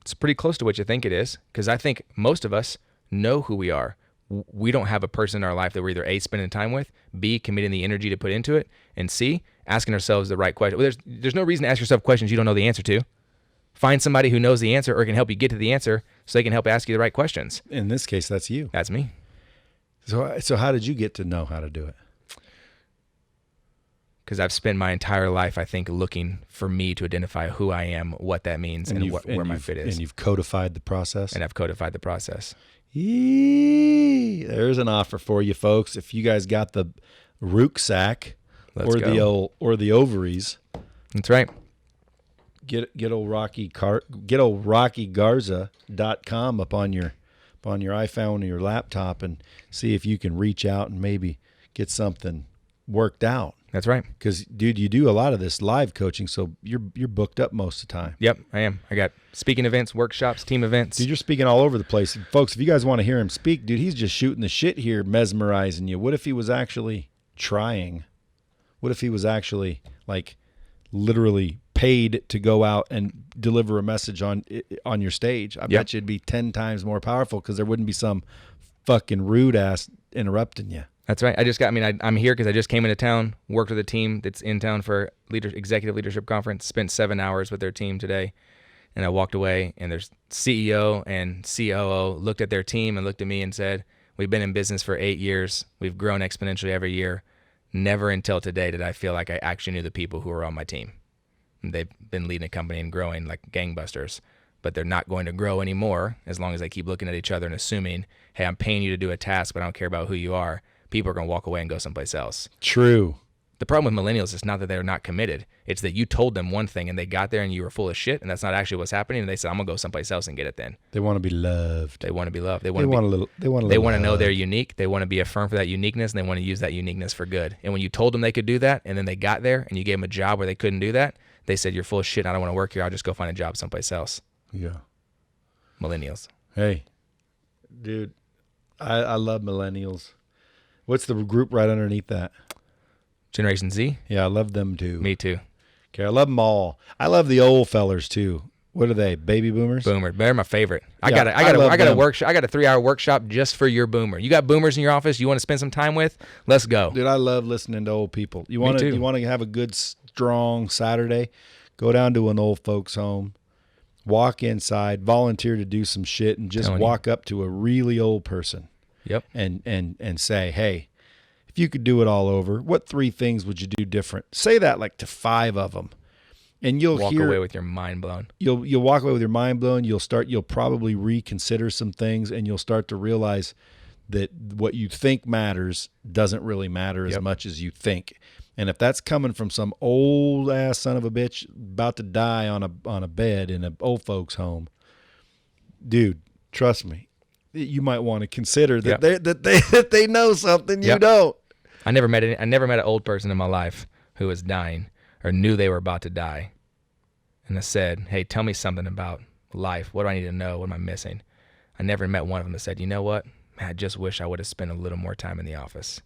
it's pretty close to what you think it is, because I think most of us know who we are. We don't have a person in our life that we're either A, spending time with, B, committing the energy to put into it, and C, asking ourselves the right question. Well, there's no reason to ask yourself questions you don't know the answer to. Find somebody who knows the answer or can help you get to the answer so they can help ask you the right questions. In this case, that's you. That's me. So how did you get to know how to do it? Because I've spent my entire life, I think, looking for me to identify who I am, what that means, and where my fit is. And you've codified the process? And I've codified the process. There's an offer for you, folks. If you guys got the rucksack or the ovaries, that's right. Get old RockyGarza.com up on your iPhone or your laptop and see if you can reach out and maybe get something worked out. That's right. Because, dude, you do a lot of this live coaching, so you're booked up most of the time. Yep, I am. I got speaking events, workshops, team events. Dude, you're speaking all over the place. Folks, if you guys want to hear him speak, dude, he's just shooting the shit here, mesmerizing you. What if he was actually trying? What if he was actually, like, literally paid to go out and deliver a message on your stage? I bet you it'd be 10 times more powerful because there wouldn't be some fucking rude ass interrupting you. That's right. I'm here because I just came into town, worked with a team that's in town for executive leadership conference, spent 7 hours with their team today, and I walked away, and their CEO and COO looked at their team and looked at me and said, we've been in business for 8 years. We've grown exponentially every year. Never until today did I feel like I actually knew the people who were on my team. They've been leading a company and growing like gangbusters, but they're not going to grow anymore as long as they keep looking at each other and assuming, hey, I'm paying you to do a task, but I don't care about who you are. People are going to walk away and go someplace else. True. The problem with millennials is not that they're not committed. It's that you told them one thing and they got there and you were full of shit, and that's not actually what's happening. And they said, I'm going to go someplace else and get it then. They want to be loved. They want to be loved. They want to know they're unique. They want to be affirmed for that uniqueness, and they want to use that uniqueness for good. And when you told them they could do that, and then they got there and you gave them a job where they couldn't do that, they said, you're full of shit. I don't want to work here. I'll just go find a job someplace else. Yeah. Millennials. Hey, dude, I love millennials. What's the group right underneath that? Generation Z? Yeah, I love them too. Me too. Okay, I love them all. I love the old fellers too. What are they? Baby boomers? Boomer. They're my favorite. I Yeah, got a workshop. I got a 3-hour workshop just for your boomer. You got boomers in your office you want to spend some time with? Let's go. Dude, I love listening to old people. You want to have a good strong Saturday? Go down to an old folks home. Walk inside, volunteer to do some shit, and just walk up to a really old person. Yep. And say, hey, if you could do it all over, what 3 things would you do different? Say that like to 5 of them, and you'll walk away with your mind blown. You'll walk away with your mind blown. You'll probably reconsider some things, and you'll start to realize that what you think matters doesn't really matter as much as you think. And if that's coming from some old ass son of a bitch about to die on a bed in an old folks home, dude, trust me, you might want to consider that they know something you don't. I never met an old person in my life who was dying or knew they were about to die, and I said, "Hey, tell me something about life. What do I need to know? What am I missing?" I never met one of them that said, "You know what? Man, I just wish I would have spent a little more time in the office."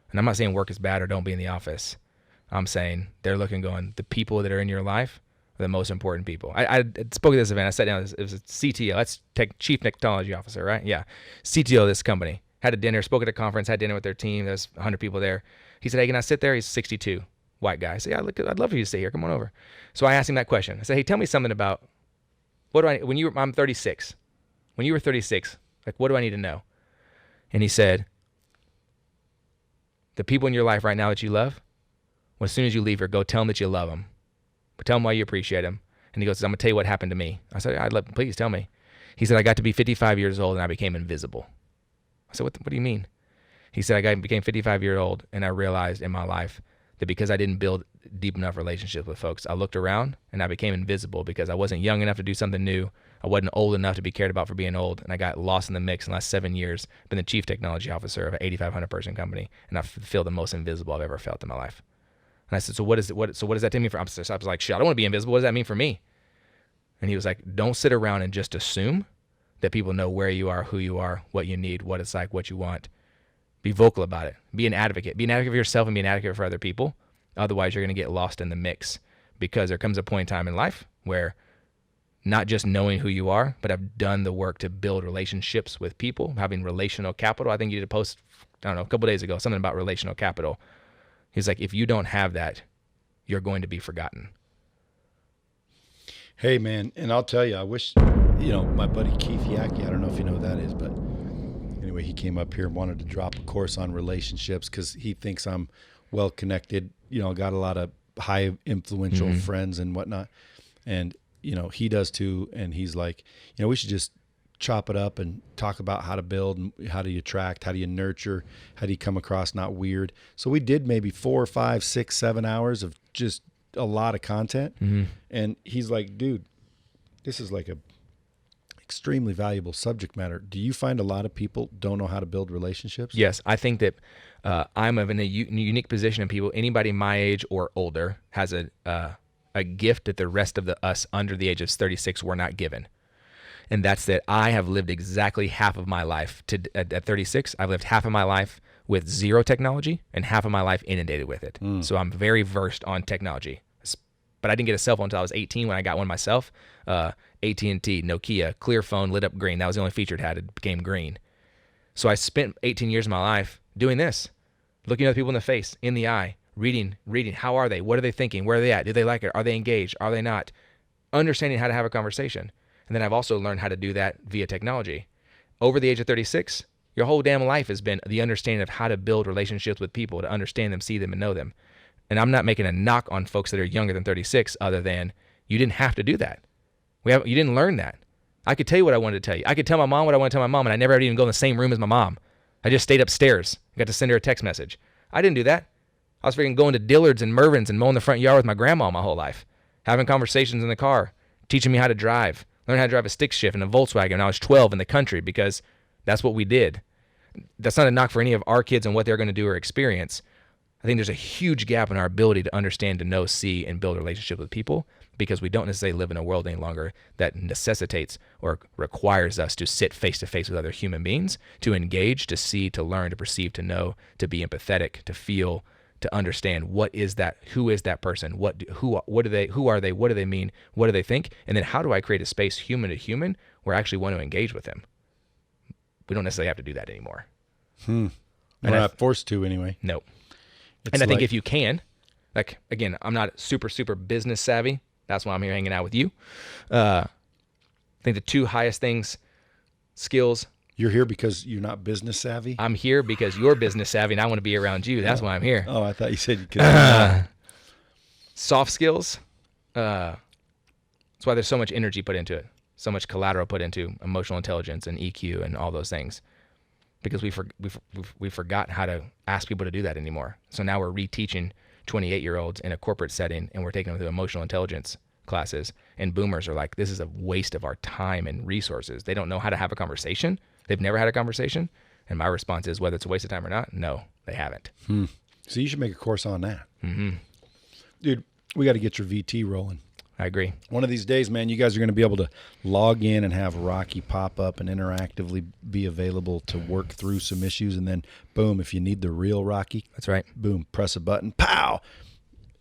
And I'm not saying work is bad or don't be in the office. I'm saying they're looking, going, the people that are in your life are the most important people. I spoke at this event. I sat down. It was a CTO. That's Chief Technology Officer, right? Yeah. CTO of this company. Had a dinner, spoke at a conference, had dinner with their team. There's 100 people there. He said, hey, can I sit there? He's 62, white guy. I said, yeah, I'd love for you to sit here. Come on over. So I asked him that question. I said, hey, tell me something about I'm 36. When you were 36, like, what do I need to know? And he said, the people in your life right now that you love, well, as soon as you leave here, go tell them that you love them. But tell them why you appreciate them. And he goes, I'm going to tell you what happened to me. I said, please tell me. He said, I got to be 55 years old and I became invisible. I said, what do you mean? He said, I became 55 years old and I realized in my life that because I didn't build deep enough relationships with folks, I looked around and I became invisible because I wasn't young enough to do something new. I wasn't old enough to be cared about for being old, and I got lost in the mix in the last 7 years. I've been the chief technology officer of an 8,500 person company, and I feel the most invisible I've ever felt in my life. And I said, so what does that mean for? I was like, shit, I don't want to be invisible. What does that mean for me? And he was like, don't sit around and just assume that people know where you are, who you are, what you need, what it's like, what you want. Be vocal about it. Be an advocate. Be an advocate for yourself and be an advocate for other people. Otherwise, you're going to get lost in the mix, because there comes a point in time in life where not just knowing who you are, but have done the work to build relationships with people, having relational capital. I think you did a post, I don't know, a couple days ago, something about relational capital. He's like, if you don't have that, you're going to be forgotten. Hey, man, and I'll tell you, I wish, my buddy Keith Yackey, I don't know if you know who that is, but anyway, he came up here and wanted to drop a course on relationships because he thinks I'm well-connected, got a lot of high influential friends and whatnot. And, he does too. And he's like, we should just chop it up and talk about how to build and how do you attract, how do you nurture, how do you come across not weird. So we did maybe 4, 5, 6, 7 hours of just a lot of content. And he's like, dude, this is like a extremely valuable subject matter. Do you find a lot of people don't know how to build relationships? Yes, I think that I'm in a unique position of people. Anybody my age or older has a gift that the rest of us under the age of 36 were not given. And that's that I have lived exactly half of my life. At 36, I've lived half of my life with zero technology and half of my life inundated with it. So I'm very versed on technology. But I didn't get a cell phone until I was 18 when I got one myself. AT&T, Nokia, clear phone, lit up green. That was the only feature it had. It became green. So I spent 18 years of my life doing this, looking at people in the face, in the eye, reading. How are they? What are they thinking? Where are they at? Do they like it? Are they engaged? Are they not? Understanding how to have a conversation. And then I've also learned how to do that via technology. Over the age of 36, your whole damn life has been the understanding of how to build relationships with people, to understand them, see them, and know them. And I'm not making a knock on folks that are younger than 36 other than you didn't have to do that. You didn't learn that. I could tell you what I wanted to tell you. I could tell my mom what I wanted to tell my mom, and I never had to even go in the same room as my mom. I just stayed upstairs. I got to send her a text message. I didn't do that. I was freaking going to Dillard's and Mervin's and mowing the front yard with my grandma my whole life, having conversations in the car, teaching me how to drive, learn how to drive a stick shift in a Volkswagen when I was 12 in the country, because that's what we did. That's not a knock for any of our kids and what they're going to do or experience. I think there's a huge gap in our ability to understand, to know, see, and build a relationship with people, because we don't necessarily live in a world any longer that necessitates or requires us to sit face to face with other human beings, to engage, to see, to learn, to perceive, to know, to be empathetic, to feel, to understand what is that, who is that person, who are they, what do they mean, what do they think, and then how do I create a space human to human where I actually want to engage with them. We don't necessarily have to do that anymore. We're not forced to anyway. No. And I think if you can, like, again, I'm not super business savvy. That's why I'm here hanging out with you. I think the two highest skills. You're here because you're not business savvy? I'm here because you're business savvy and I want to be around you. That's why I'm here. Oh, I thought you said you could. Soft skills. That's why there's so much energy put into it. So much collateral put into emotional intelligence and EQ and all those things. Because we forgot how to ask people to do that anymore. So now we're reteaching 28-year-olds in a corporate setting, and we're taking them through emotional intelligence classes. And boomers are like, this is a waste of our time and resources. They don't know how to have a conversation. They've never had a conversation. And my response is, whether it's a waste of time or not, no, they haven't. So you should make a course on that. Dude, we got to get your VT rolling. I agree. One of these days, man, you guys are going to be able to log in and have Rocky pop up and interactively be available to work through some issues. And then, boom, if you need the real Rocky, that's right. Boom, press a button, pow.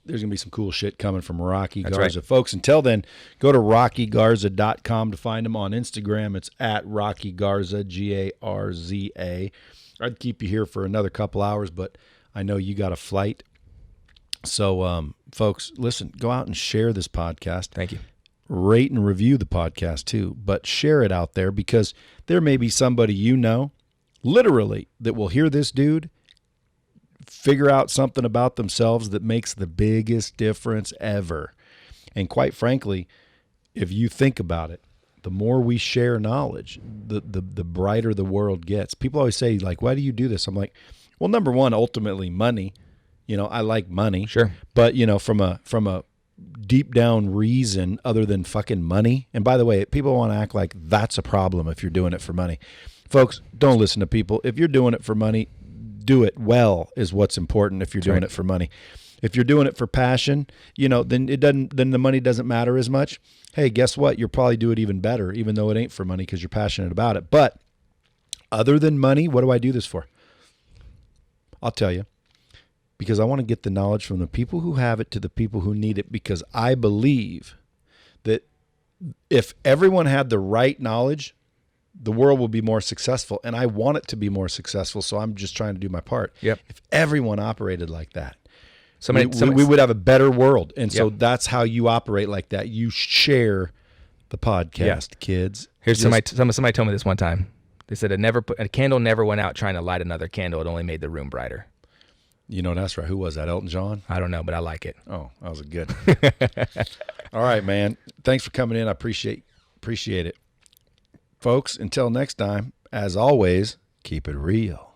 There's going to be some cool shit coming from Rocky That's Garza. right. Folks, until then, go to RockyGarza.com to find him on Instagram. It's at Rocky Garza, Garza. I'd keep you here for another couple hours, but I know you got a flight. So, folks, listen, go out and share this podcast. Thank you. Rate and review the podcast too, but share it out there, because there may be somebody literally, that will hear this dude figure out something about themselves that makes the biggest difference ever. And quite frankly, if you think about it, the more we share knowledge, the brighter the world gets. People always say, like, why do you do this? I'm like, well, number one, ultimately money. I like money. Sure. But, from a deep down reason other than fucking money. And by the way, people want to act like that's a problem if you're doing it for money. Folks, don't listen to people. If you're doing it for money, do it well is what's important if you're doing it for money. If you're doing it for passion, then then the money doesn't matter as much. Hey, guess what? You'll probably do it even better, even though it ain't for money, because you're passionate about it. But other than money, what do I do this for? I'll tell you, because I want to get the knowledge from the people who have it to the people who need it, because I believe that if everyone had the right knowledge, the world will be more successful, and I want it to be more successful, so I'm just trying to do my part. Yep. If everyone operated like that, Somebody we would have a better world. And so Yep. that's how you operate like that. You share the podcast, kids. Here's somebody told me this one time. They said a candle never went out trying to light another candle. It only made the room brighter. You know, that's right. Who was that? Elton John? I don't know, but I like it. Oh, that was a good. All right, man. Thanks for coming in. I appreciate it. Folks, until next time, as always, keep it real.